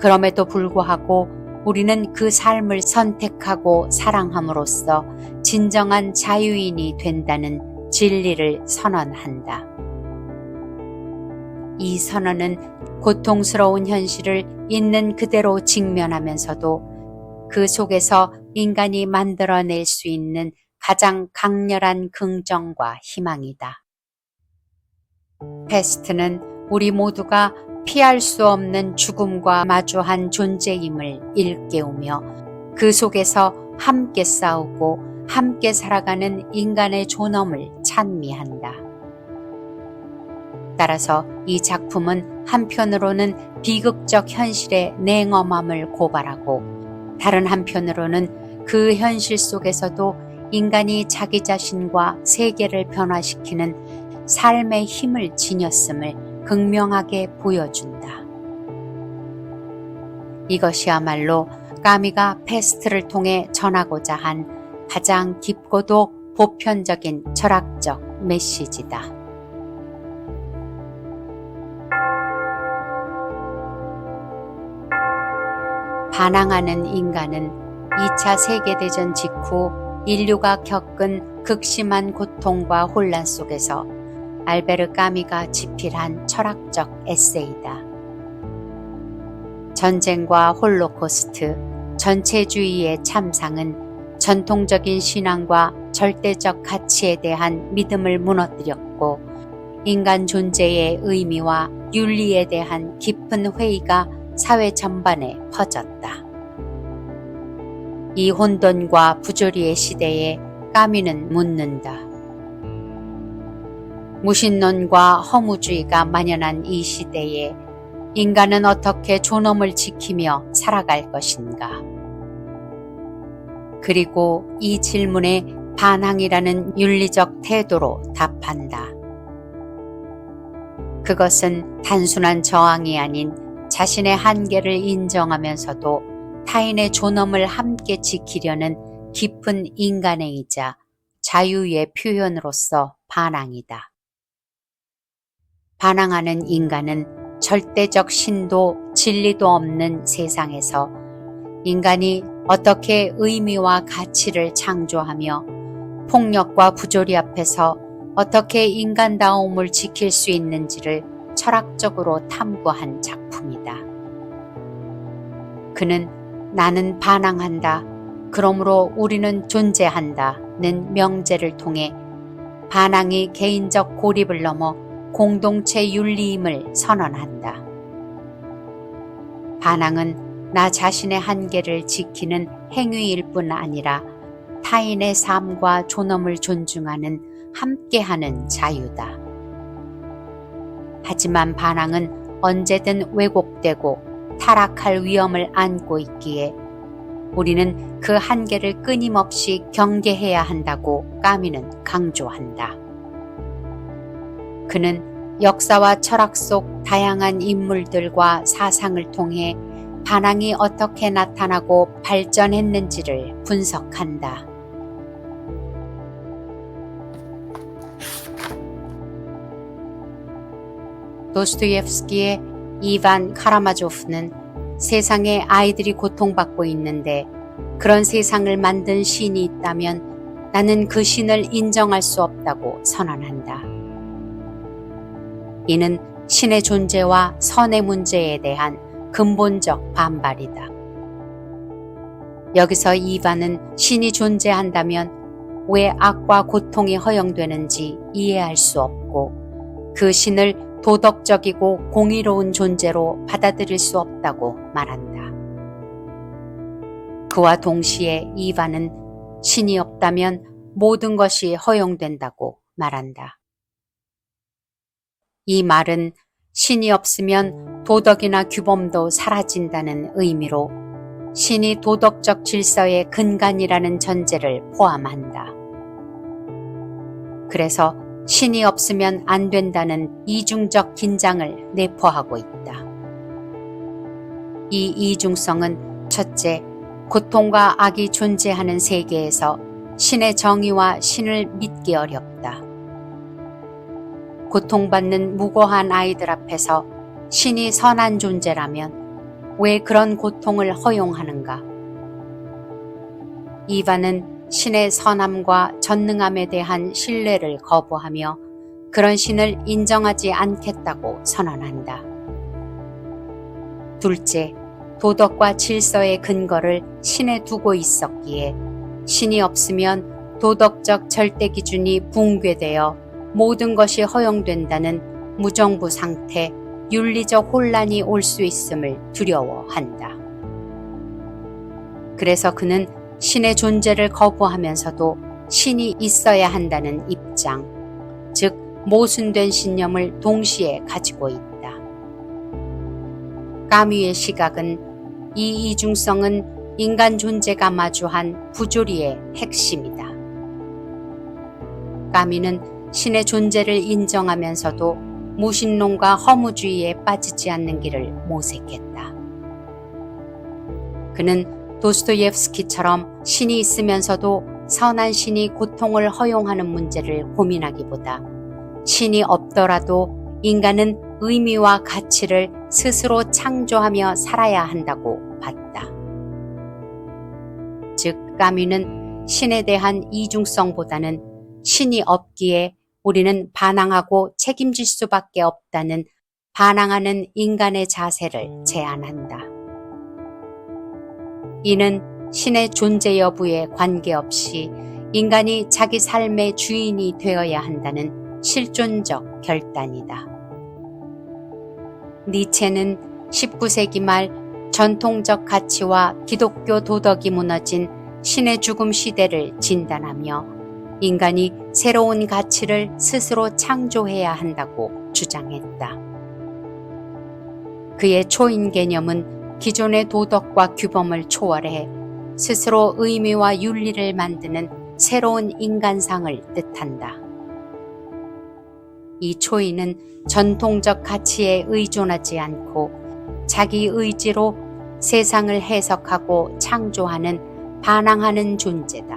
그럼에도 불구하고 우리는 그 삶을 선택하고 사랑함으로써 진정한 자유인이 된다는 진리를 선언한다. 이 선언은 고통스러운 현실을 있는 그대로 직면하면서도 그 속에서 인간이 만들어낼 수 있는 가장 강렬한 긍정과 희망이다. 페스트는 우리 모두가 피할 수 없는 죽음과 마주한 존재임을 일깨우며 그 속에서 함께 싸우고 함께 살아가는 인간의 존엄을 찬미한다. 따라서 이 작품은 한편으로는 비극적 현실의 냉엄함을 고발하고 다른 한편으로는 그 현실 속에서도 인간이 자기 자신과 세계를 변화시키는 삶의 힘을 지녔음을 극명하게 보여준다. 이것이야말로 까미가 페스트를 통해 전하고자 한 가장 깊고도 보편적인 철학적 메시지다. 반항하는 인간은 2차 세계대전 직후 인류가 겪은 극심한 고통과 혼란 속에서 알베르 까미가 집필한 철학적 에세이다. 전쟁과 홀로코스트, 전체주의의 참상은 전통적인 신앙과 절대적 가치에 대한 믿음을 무너뜨렸고 인간 존재의 의미와 윤리에 대한 깊은 회의가 사회 전반에 퍼졌다. 이 혼돈과 부조리의 시대에 까미는 묻는다. 무신론과 허무주의가 만연한 이 시대에 인간은 어떻게 존엄을 지키며 살아갈 것인가? 그리고 이 질문에 반항이라는 윤리적 태도로 답한다. 그것은 단순한 저항이 아닌 자신의 한계를 인정하면서도 타인의 존엄을 함께 지키려는 깊은 인간행위자 자유의 표현으로서 반항이다. 반항하는 인간은 절대적 신도 진리도 없는 세상에서 인간이 어떻게 의미와 가치를 창조하며 폭력과 부조리 앞에서 어떻게 인간다움을 지킬 수 있는지를 철학적으로 탐구한 작품이다. 그는 나는 반항한다. 그러므로 우리는 존재한다는 명제를 통해 반항이 개인적 고립을 넘어 공동체 윤리임을 선언한다. 반항은 나 자신의 한계를 지키는 행위일 뿐 아니라 타인의 삶과 존엄을 존중하는 함께하는 자유다. 하지만 반항은 언제든 왜곡되고 타락할 위험을 안고 있기에 우리는 그 한계를 끊임없이 경계해야 한다고 까미는 강조한다. 그는 역사와 철학 속 다양한 인물들과 사상을 통해 반항이 어떻게 나타나고 발전했는지를 분석한다. 도스토옙스키의 이반 카라마조프는 세상에 아이들이 고통받고 있는데 그런 세상을 만든 신이 있다면 나는 그 신을 인정할 수 없다고 선언한다. 이는 신의 존재와 선의 문제에 대한 근본적 반발이다. 여기서 이반은 신이 존재한다면 왜 악과 고통이 허용되는지 이해할 수 없고 그 신을 도덕적이고 공의로운 존재로 받아들일 수 없다고 말한다. 그와 동시에 이반은 신이 없다면 모든 것이 허용된다고 말한다. 이 말은 신이 없으면 도덕이나 규범도 사라진다는 의미로 신이 도덕적 질서의 근간이라는 전제를 포함한다. 그래서 신이 없으면 안 된다는 이중적 긴장을 내포하고 있다. 이 이중성은 첫째, 고통과 악이 존재하는 세계에서 신의 정의와 신을 믿기 어렵다. 고통받는 무고한 아이들 앞에서 신이 선한 존재라면 왜 그런 고통을 허용하는가? 이반은 신의 선함과 전능함에 대한 신뢰를 거부하며 그런 신을 인정하지 않겠다고 선언한다. 둘째, 도덕과 질서의 근거를 신에 두고 있었기에 신이 없으면 도덕적 절대 기준이 붕괴되어 모든 것이 허용된다는 무정부 상태, 윤리적 혼란이 올 수 있음을 두려워한다. 그래서 그는 신의 존재를 거부하면서도 신이 있어야 한다는 입장, 즉 모순된 신념을 동시에 가지고 있다. 까뮈의 시각은 이 이중성은 인간 존재가 마주한 부조리의 핵심이다. 까뮈는 신의 존재를 인정하면서도 무신론과 허무주의에 빠지지 않는 길을 모색했다. 그는 도스토옙스키처럼 신이 있으면서도 선한 신이 고통을 허용하는 문제를 고민하기보다 신이 없더라도 인간은 의미와 가치를 스스로 창조하며 살아야 한다고 봤다. 즉 까뮈는 신에 대한 이중성보다는 신이 없기에 우리는 반항하고 책임질 수밖에 없다는 반항하는 인간의 자세를 제안한다. 이는 신의 존재 여부에 관계없이 인간이 자기 삶의 주인이 되어야 한다는 실존적 결단이다. 니체는 19세기 말 전통적 가치와 기독교 도덕이 무너진 신의 죽음 시대를 진단하며 인간이 새로운 가치를 스스로 창조해야 한다고 주장했다. 그의 초인 개념은 기존의 도덕과 규범을 초월해 스스로 의미와 윤리를 만드는 새로운 인간상을 뜻한다. 이 초인은 전통적 가치에 의존하지 않고 자기 의지로 세상을 해석하고 창조하는 반항하는 존재다.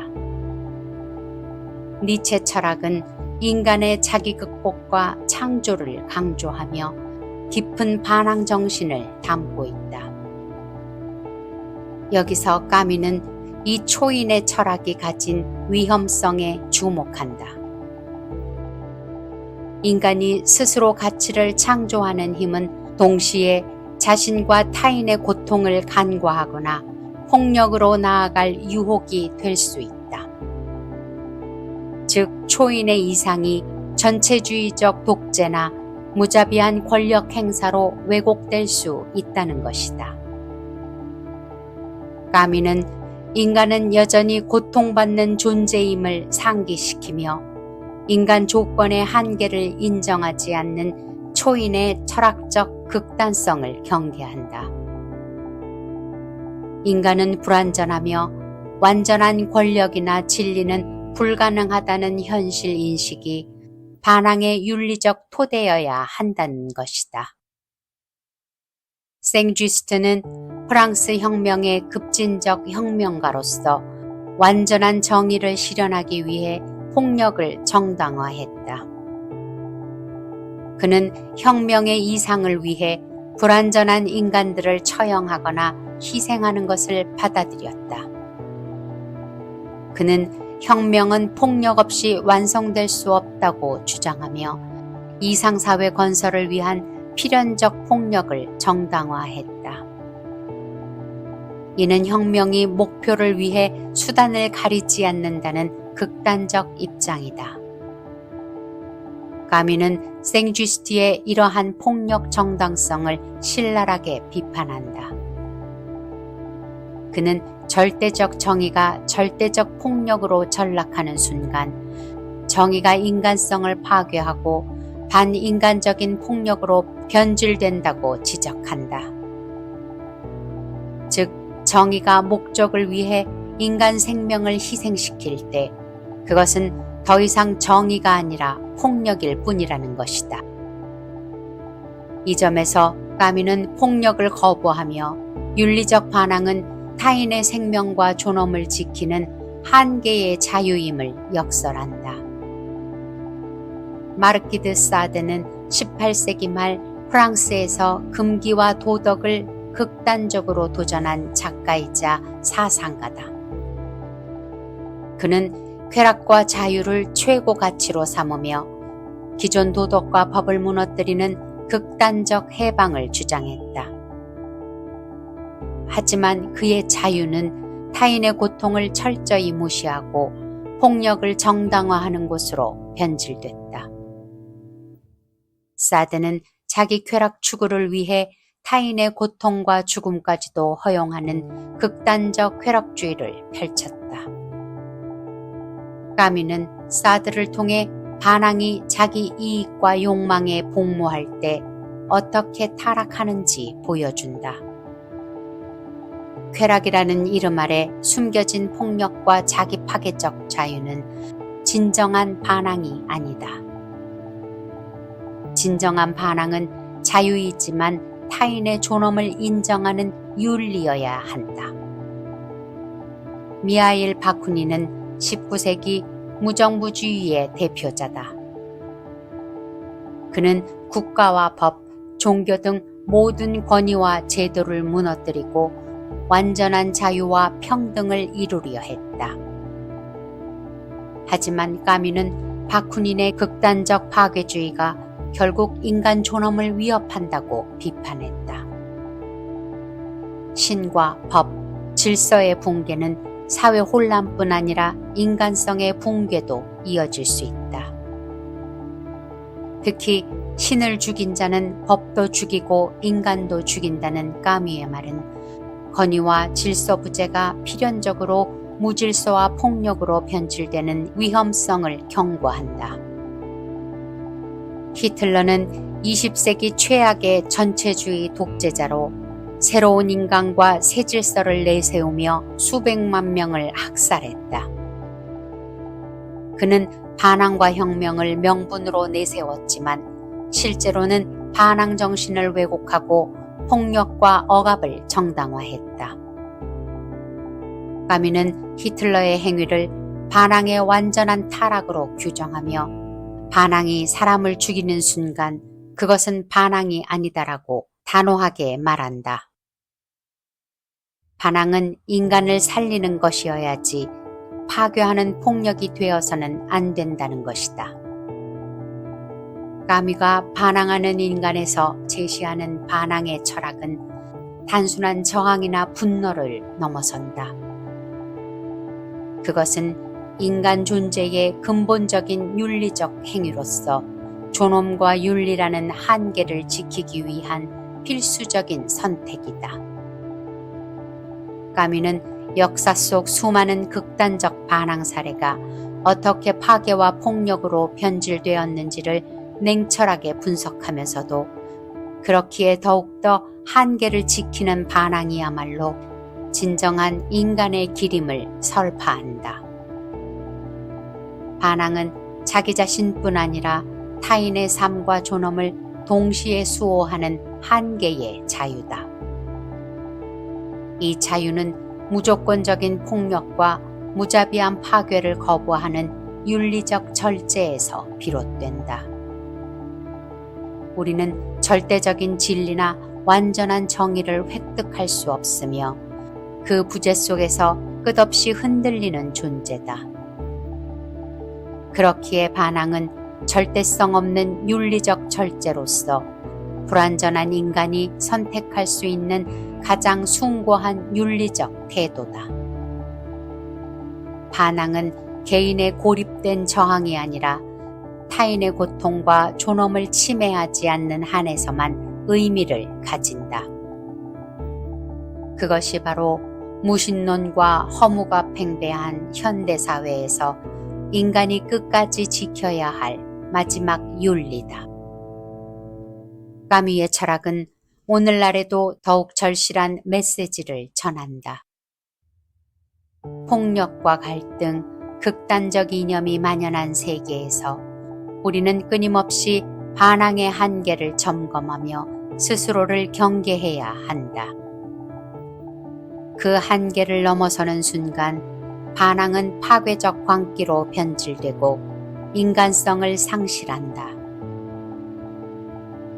니체 철학은 인간의 자기 극복과 창조를 강조하며 깊은 반항 정신을 담고 있다. 여기서 까뮈는 이 초인의 철학이 가진 위험성에 주목한다. 인간이 스스로 가치를 창조하는 힘은 동시에 자신과 타인의 고통을 간과하거나 폭력으로 나아갈 유혹이 될 수 있다. 즉 초인의 이상이 전체주의적 독재나 무자비한 권력 행사로 왜곡될 수 있다는 것이다. 까뮈는 인간은 여전히 고통받는 존재임을 상기시키며 인간 조건의 한계를 인정하지 않는 초인의 철학적 극단성을 경계한다. 인간은 불완전하며 완전한 권력이나 진리는 불가능하다는 현실 인식이 반항의 윤리적 토대여야 한다는 것이다. 생쥐스트는 프랑스 혁명의 급진적 혁명가로서 완전한 정의를 실현하기 위해 폭력을 정당화했다. 그는 혁명의 이상을 위해 불완전한 인간들을 처형하거나 희생하는 것을 받아들였다. 그는 혁명은 폭력 없이 완성될 수 없다고 주장하며 이상사회 건설을 위한 필연적 폭력을 정당화했다. 이는 혁명이 목표를 위해 수단을 가리지 않는다는 극단적 입장이다. 까뮈는 생쥐스트의 이러한 폭력 정당성을 신랄하게 비판한다. 그는 절대적 정의가 절대적 폭력으로 전락하는 순간 정의가 인간성을 파괴하고 반인간적인 폭력으로 변질된다고 지적한다. 즉, 정의가 목적을 위해 인간 생명을 희생시킬 때 그것은 더 이상 정의가 아니라 폭력일 뿐이라는 것이다. 이 점에서 까뮈는 폭력을 거부하며 윤리적 반항은 타인의 생명과 존엄을 지키는 한계의 자유임을 역설한다. 마르키 드 사드는 18세기 말 프랑스에서 금기와 도덕을 극단적으로 도전한 작가이자 사상가다. 그는 쾌락과 자유를 최고 가치로 삼으며 기존 도덕과 법을 무너뜨리는 극단적 해방을 주장했다. 하지만 그의 자유는 타인의 고통을 철저히 무시하고 폭력을 정당화하는 곳으로 변질됐다. 사드는 자기 쾌락 추구를 위해 타인의 고통과 죽음까지도 허용하는 극단적 쾌락주의를 펼쳤다. 까뮈는 사드를 통해 반항이 자기 이익과 욕망에 복무할 때 어떻게 타락하는지 보여준다. 쾌락이라는 이름 아래 숨겨진 폭력과 자기 파괴적 자유는 진정한 반항이 아니다. 진정한 반항은 자유이지만 타인의 존엄을 인정하는 윤리여야 한다. 미하일 바쿠니는 19세기 무정부주의의 대표자다. 그는 국가와 법, 종교 등 모든 권위와 제도를 무너뜨리고 완전한 자유와 평등을 이루려 했다. 하지만 까뮈는 바쿠닌의 극단적 파괴주의가 결국 인간 존엄을 위협한다고 비판했다. 신과 법, 질서의 붕괴는 사회 혼란뿐 아니라 인간성의 붕괴도 이어질 수 있다. 특히 신을 죽인 자는 법도 죽이고 인간도 죽인다는 까뮈의 말은 권위와 질서 부재가 필연적으로 무질서와 폭력으로 변질되는 위험성을 경고한다. 히틀러는 20세기 최악의 전체주의 독재자로 새로운 인간과 새 질서를 내세우며 수백만 명을 학살했다. 그는 반항과 혁명을 명분으로 내세웠지만 실제로는 반항 정신을 왜곡하고 폭력과 억압을 정당화했다. 까뮈는 히틀러의 행위를 반항의 완전한 타락으로 규정하며 반항이 사람을 죽이는 순간 그것은 반항이 아니다라고 단호하게 말한다. 반항은 인간을 살리는 것이어야지 파괴하는 폭력이 되어서는 안 된다는 것이다. 까뮈가 반항하는 인간에서 제시하는 반항의 철학은 단순한 저항이나 분노를 넘어선다. 그것은 인간 존재의 근본적인 윤리적 행위로서 존엄과 윤리라는 한계를 지키기 위한 필수적인 선택이다. 까뮈는 역사 속 수많은 극단적 반항 사례가 어떻게 파괴와 폭력으로 변질되었는지를 냉철하게 분석하면서도 그렇기에 더욱더 한계를 지키는 반항이야말로 진정한 인간의 기림을 설파한다. 반항은 자기 자신뿐 아니라 타인의 삶과 존엄을 동시에 수호하는 한계의 자유다. 이 자유는 무조건적인 폭력과 무자비한 파괴를 거부하는 윤리적 절제에서 비롯된다. 우리는 절대적인 진리나 완전한 정의를 획득할 수 없으며 그 부재 속에서 끝없이 흔들리는 존재다. 그렇기에 반항은 절대성 없는 윤리적 절제로서 불완전한 인간이 선택할 수 있는 가장 숭고한 윤리적 태도다. 반항은 개인의 고립된 저항이 아니라 타인의 고통과 존엄을 침해하지 않는 한에서만 의미를 가진다. 그것이 바로 무신론과 허무가 팽배한 현대사회에서 인간이 끝까지 지켜야 할 마지막 윤리다. 까뮈의 철학은 오늘날에도 더욱 절실한 메시지를 전한다. 폭력과 갈등, 극단적 이념이 만연한 세계에서 우리는 끊임없이 반항의 한계를 점검하며 스스로를 경계해야 한다. 그 한계를 넘어서는 순간 반항은 파괴적 광기로 변질되고 인간성을 상실한다.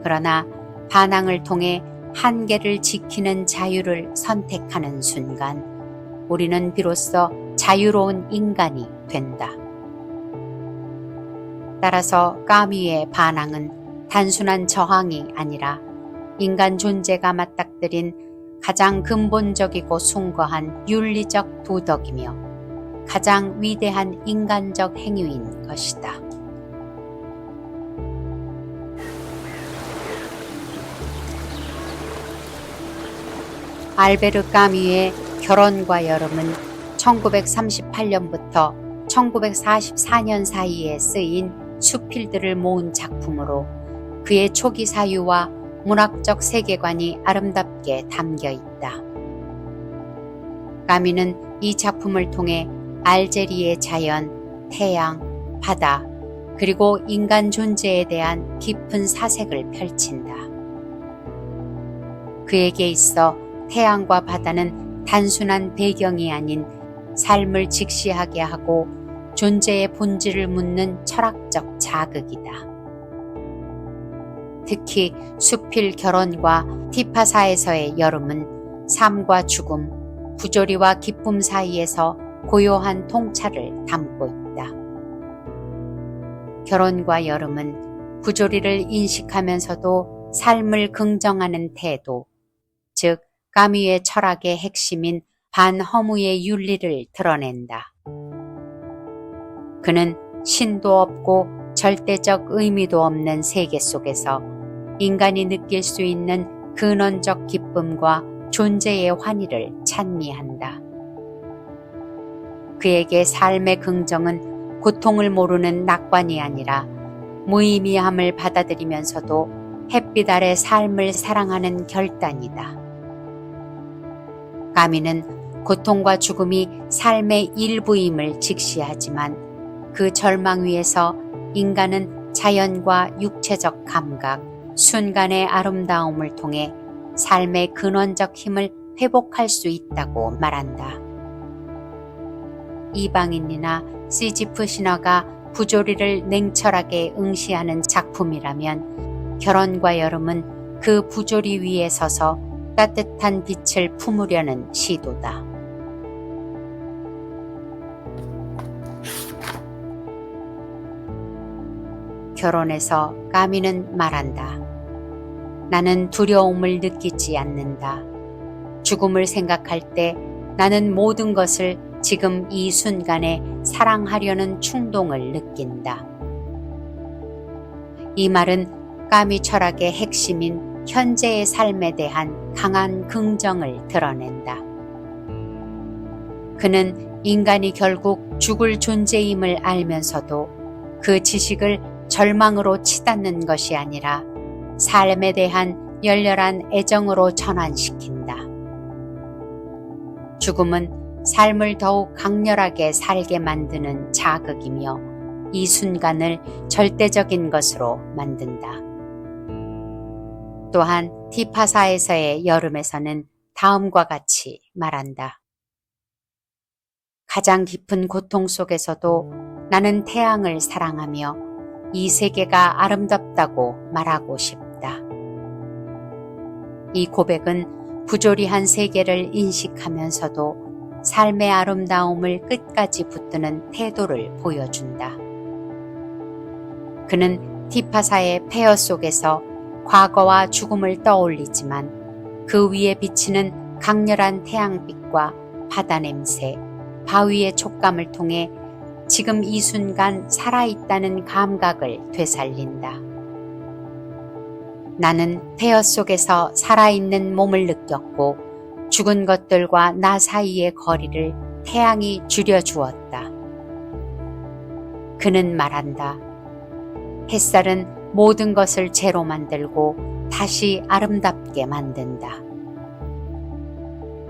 그러나 반항을 통해 한계를 지키는 자유를 선택하는 순간 우리는 비로소 자유로운 인간이 된다. 따라서 까뮈의 반항은 단순한 저항이 아니라 인간 존재가 맞닥뜨린 가장 근본적이고 숭고한 윤리적 도덕이며 가장 위대한 인간적 행위인 것이다. 알베르 까뮈의 결혼과 여름은 1938년부터 1944년 사이에 쓰인 수필들을 모은 작품으로 그의 초기 사유와 문학적 세계관이 아름답게 담겨 있다. 까뮈는 이 작품을 통해 알제리의 자연, 태양, 바다, 그리고 인간 존재에 대한 깊은 사색을 펼친다. 그에게 있어 태양과 바다는 단순한 배경이 아닌 삶을 직시하게 하고 존재의 본질을 묻는 철학적 자극이다. 특히 수필 결혼과 티파사에서의 여름은 삶과 죽음, 부조리와 기쁨 사이에서 고요한 통찰을 담고 있다. 결혼과 여름은 부조리를 인식하면서도 삶을 긍정하는 태도, 즉 까미의 철학의 핵심인 반허무의 윤리를 드러낸다. 그는 신도 없고 절대적 의미도 없는 세계 속에서 인간이 느낄 수 있는 근원적 기쁨과 존재의 환희를 찬미한다. 그에게 삶의 긍정은 고통을 모르는 낙관이 아니라 무의미함을 받아들이면서도 햇빛 아래 삶을 사랑하는 결단이다. 까미는 고통과 죽음이 삶의 일부임을 직시하지만 그 절망 위에서 인간은 자연과 육체적 감각, 순간의 아름다움을 통해 삶의 근원적 힘을 회복할 수 있다고 말한다. 이방인이나 시지프 신화가 부조리를 냉철하게 응시하는 작품이라면 결혼과 여름은 그 부조리 위에 서서 따뜻한 빛을 품으려는 시도다. 결혼에서 까미는 말한다. 나는 두려움을 느끼지 않는다. 죽음을 생각할 때 나는 모든 것을 지금 이 순간에 사랑하려는 충동을 느낀다. 이 말은 까미 철학의 핵심인 현재의 삶에 대한 강한 긍정을 드러낸다. 그는 인간이 결국 죽을 존재임을 알면서도 그 지식을 절망으로 치닫는 것이 아니라 삶에 대한 열렬한 애정으로 전환시킨다. 죽음은 삶을 더욱 강렬하게 살게 만드는 자극이며 이 순간을 절대적인 것으로 만든다. 또한 티파사에서의 여름에서는 다음과 같이 말한다. 가장 깊은 고통 속에서도 나는 태양을 사랑하며 이 세계가 아름답다고 말하고 싶다. 이 고백은 부조리한 세계를 인식하면서도 삶의 아름다움을 끝까지 붙드는 태도를 보여준다. 그는 티파사의 폐허 속에서 과거와 죽음을 떠올리지만 그 위에 비치는 강렬한 태양빛과 바다 냄새, 바위의 촉감을 통해 지금 이 순간 살아있다는 감각을 되살린다. 나는 폐허 속에서 살아있는 몸을 느꼈고 죽은 것들과 나 사이의 거리를 태양이 줄여주었다. 그는 말한다. 햇살은 모든 것을 재로 만들고 다시 아름답게 만든다.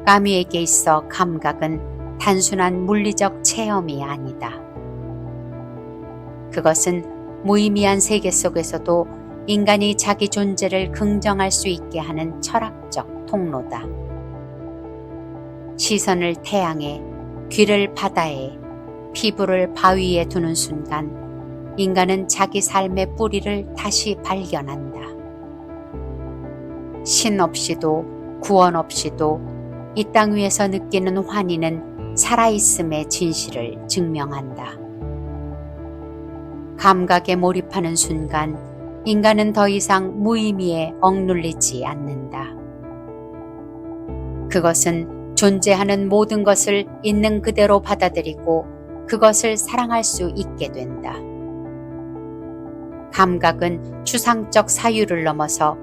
까미에게 있어 감각은 단순한 물리적 체험이 아니다. 그것은 무의미한 세계 속에서도 인간이 자기 존재를 긍정할 수 있게 하는 철학적 통로다. 시선을 태양에, 귀를 바다에, 피부를 바위에 두는 순간 인간은 자기 삶의 뿌리를 다시 발견한다. 신 없이도 구원 없이도 이 땅 위에서 느끼는 환희는 살아있음의 진실을 증명한다. 감각에 몰입하는 순간 인간은 더 이상 무의미에 억눌리지 않는다. 그것은 존재하는 모든 것을 있는 그대로 받아들이고 그것을 사랑할 수 있게 된다. 감각은 추상적 사유를 넘어서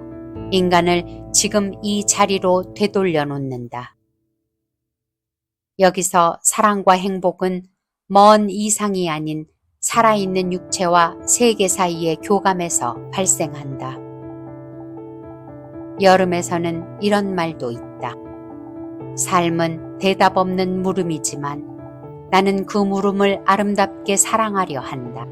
인간을 지금 이 자리로 되돌려 놓는다. 여기서 사랑과 행복은 먼 이상이 아닌 살아있는 육체와 세계 사이의 교감에서 발생한다. 여름에서는 이런 말도 있다. 삶은 대답 없는 물음이지만 나는 그 물음을 아름답게 사랑하려 한다.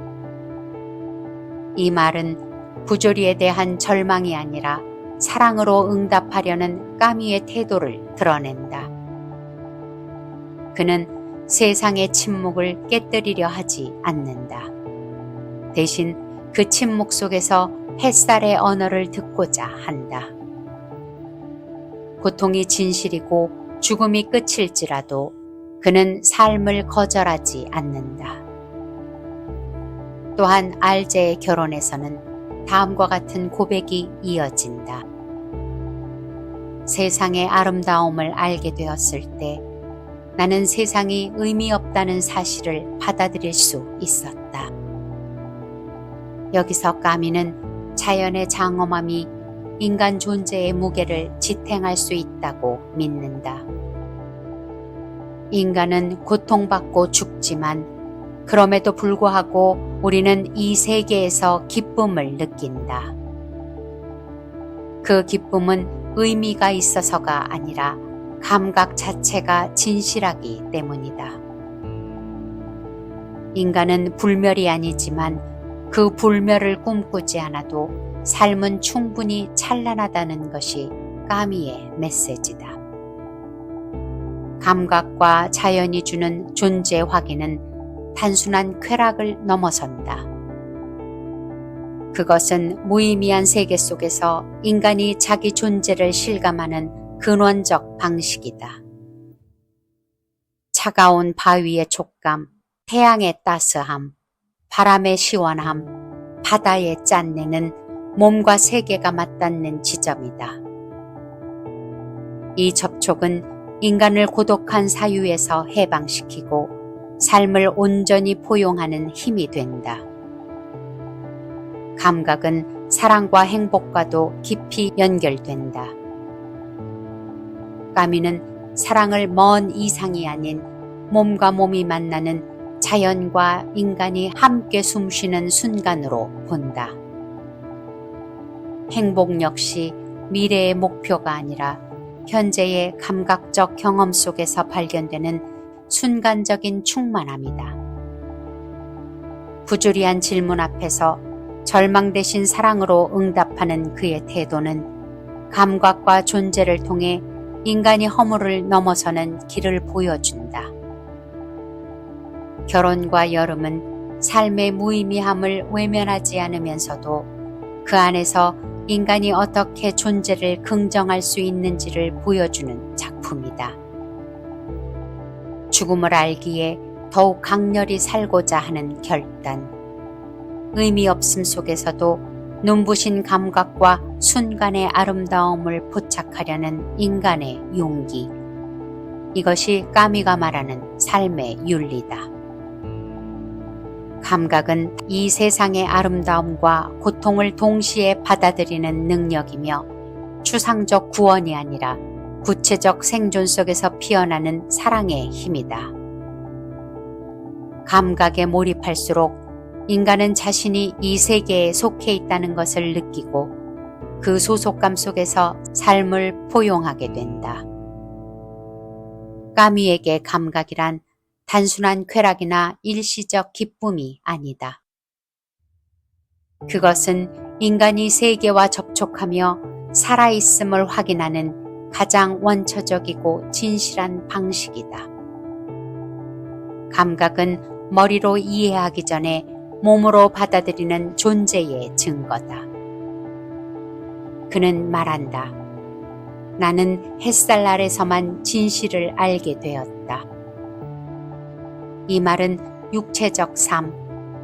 이 말은 부조리에 대한 절망이 아니라 사랑으로 응답하려는 까미의 태도를 드러낸다. 그는 세상의 침묵을 깨뜨리려 하지 않는다. 대신 그 침묵 속에서 햇살의 언어를 듣고자 한다. 고통이 진실이고 죽음이 끝일지라도 그는 삶을 거절하지 않는다. 또한 알제의 결혼에서는 다음과 같은 고백이 이어진다. 세상의 아름다움을 알게 되었을 때 나는 세상이 의미 없다는 사실을 받아들일 수 있었다. 여기서 까미는 자연의 장엄함이 인간 존재의 무게를 지탱할 수 있다고 믿는다. 인간은 고통받고 죽지만 그럼에도 불구하고 우리는 이 세계에서 기쁨을 느낀다. 그 기쁨은 의미가 있어서가 아니라 감각 자체가 진실하기 때문이다. 인간은 불멸이 아니지만 그 불멸을 꿈꾸지 않아도 삶은 충분히 찬란하다는 것이 까미의 메시지다. 감각과 자연이 주는 존재 확인은 단순한 쾌락을 넘어선다. 그것은 무의미한 세계 속에서 인간이 자기 존재를 실감하는 근원적 방식이다. 차가운 바위의 촉감, 태양의 따스함, 바람의 시원함, 바다의 짠내는 몸과 세계가 맞닿는 지점이다. 이 접촉은 인간을 고독한 사유에서 해방시키고 삶을 온전히 포용하는 힘이 된다. 감각은 사랑과 행복과도 깊이 연결된다. 까미는 사랑을 먼 이상이 아닌 몸과 몸이 만나는 자연과 인간이 함께 숨쉬는 순간으로 본다. 행복 역시 미래의 목표가 아니라 현재의 감각적 경험 속에서 발견되는 순간적인 충만함이다. 부조리한 질문 앞에서 절망 대신 사랑으로 응답하는 그의 태도는 감각과 존재를 통해 인간이 허물을 넘어서는 길을 보여준다. 결혼과 여름은 삶의 무의미함을 외면하지 않으면서도 그 안에서 인간이 어떻게 존재를 긍정할 수 있는지를 보여주는 작품이다. 죽음을 알기에 더욱 강렬히 살고자 하는 결단, 의미 없음 속에서도 눈부신 감각과 순간의 아름다움을 포착하려는 인간의 용기. 이것이 까미가 말하는 삶의 윤리다. 감각은 이 세상의 아름다움과 고통을 동시에 받아들이는 능력이며 추상적 구원이 아니라 구체적 생존 속에서 피어나는 사랑의 힘이다. 감각에 몰입할수록 인간은 자신이 이 세계에 속해 있다는 것을 느끼고 그 소속감 속에서 삶을 포용하게 된다. 까미에게 감각이란 단순한 쾌락이나 일시적 기쁨이 아니다. 그것은 인간이 세계와 접촉하며 살아있음을 확인하는 가장 원초적이고 진실한 방식이다. 감각은 머리로 이해하기 전에 몸으로 받아들이는 존재의 증거다. 그는 말한다. 나는 햇살 아래서만 진실을 알게 되었다. 이 말은 육체적 삶,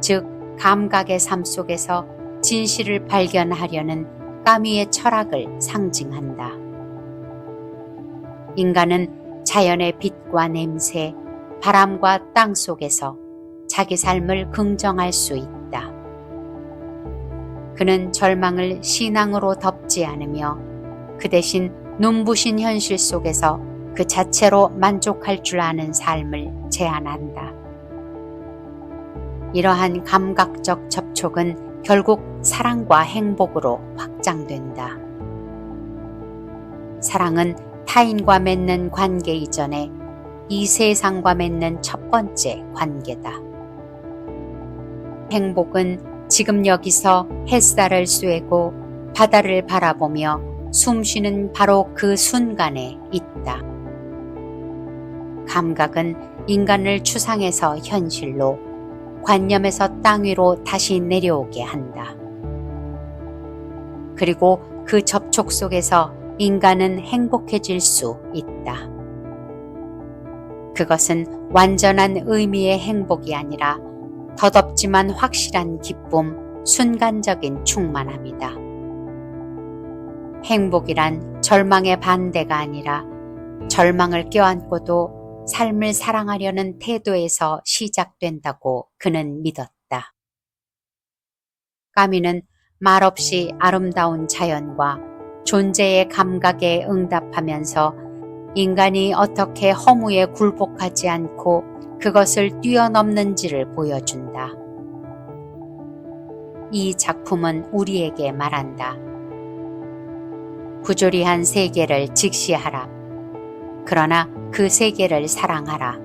즉 감각의 삶 속에서 진실을 발견하려는 까미의 철학을 상징한다. 인간은 자연의 빛과 냄새, 바람과 땅 속에서 자기 삶을 긍정할 수 있다. 그는 절망을 신앙으로 덮지 않으며 그 대신 눈부신 현실 속에서 그 자체로 만족할 줄 아는 삶을 제안한다. 이러한 감각적 접촉은 결국 사랑과 행복으로 확장된다. 사랑은 타인과 맺는 관계 이전에 이 세상과 맺는 첫 번째 관계다. 행복은 지금 여기서 햇살을 쐬고 바다를 바라보며 숨쉬는 바로 그 순간에 있다. 감각은 인간을 추상에서 현실로, 관념에서 땅 위로 다시 내려오게 한다. 그리고 그 접촉 속에서 인간은 행복해질 수 있다. 그것은 완전한 의미의 행복이 아니라 덧없지만 확실한 기쁨, 순간적인 충만함이다. 행복이란 절망의 반대가 아니라 절망을 껴안고도 삶을 사랑하려는 태도에서 시작된다고 그는 믿었다. 까미는 말없이 아름다운 자연과 존재의 감각에 응답하면서 인간이 어떻게 허무에 굴복하지 않고 그것을 뛰어넘는지를 보여준다. 이 작품은 우리에게 말한다. 부조리한 세계를 직시하라. 그러나 그 세계를 사랑하라.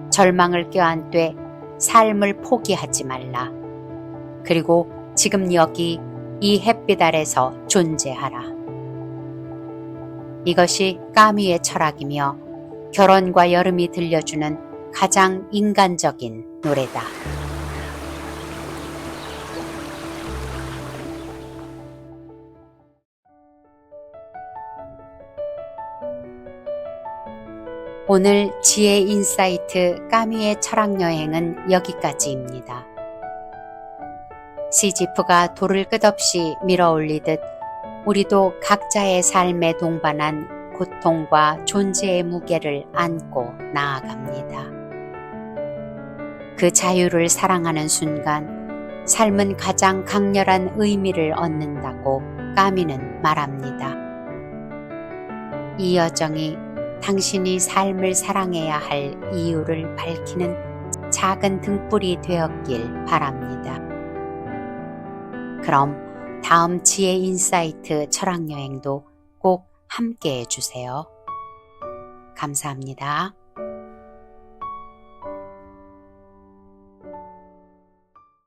절망을 껴안되 삶을 포기하지 말라. 그리고 지금 여기 이 햇빛 아래서 존재하라. 이것이 까미의 철학이며 결혼과 여름이 들려주는 가장 인간적인 노래다. 오늘 지혜 인사이트 까미의 철학여행은 여기까지입니다. 시지프가 돌을 끝없이 밀어올리듯 우리도 각자의 삶에 동반한 고통과 존재의 무게를 안고 나아갑니다. 그 자유를 사랑하는 순간 삶은 가장 강렬한 의미를 얻는다고 까미는 말합니다. 이 여정이 당신이 삶을 사랑해야 할 이유를 밝히는 작은 등불이 되었길 바랍니다. 그럼 다음 지혜 인사이트 철학여행도 꼭 함께 해주세요. 감사합니다.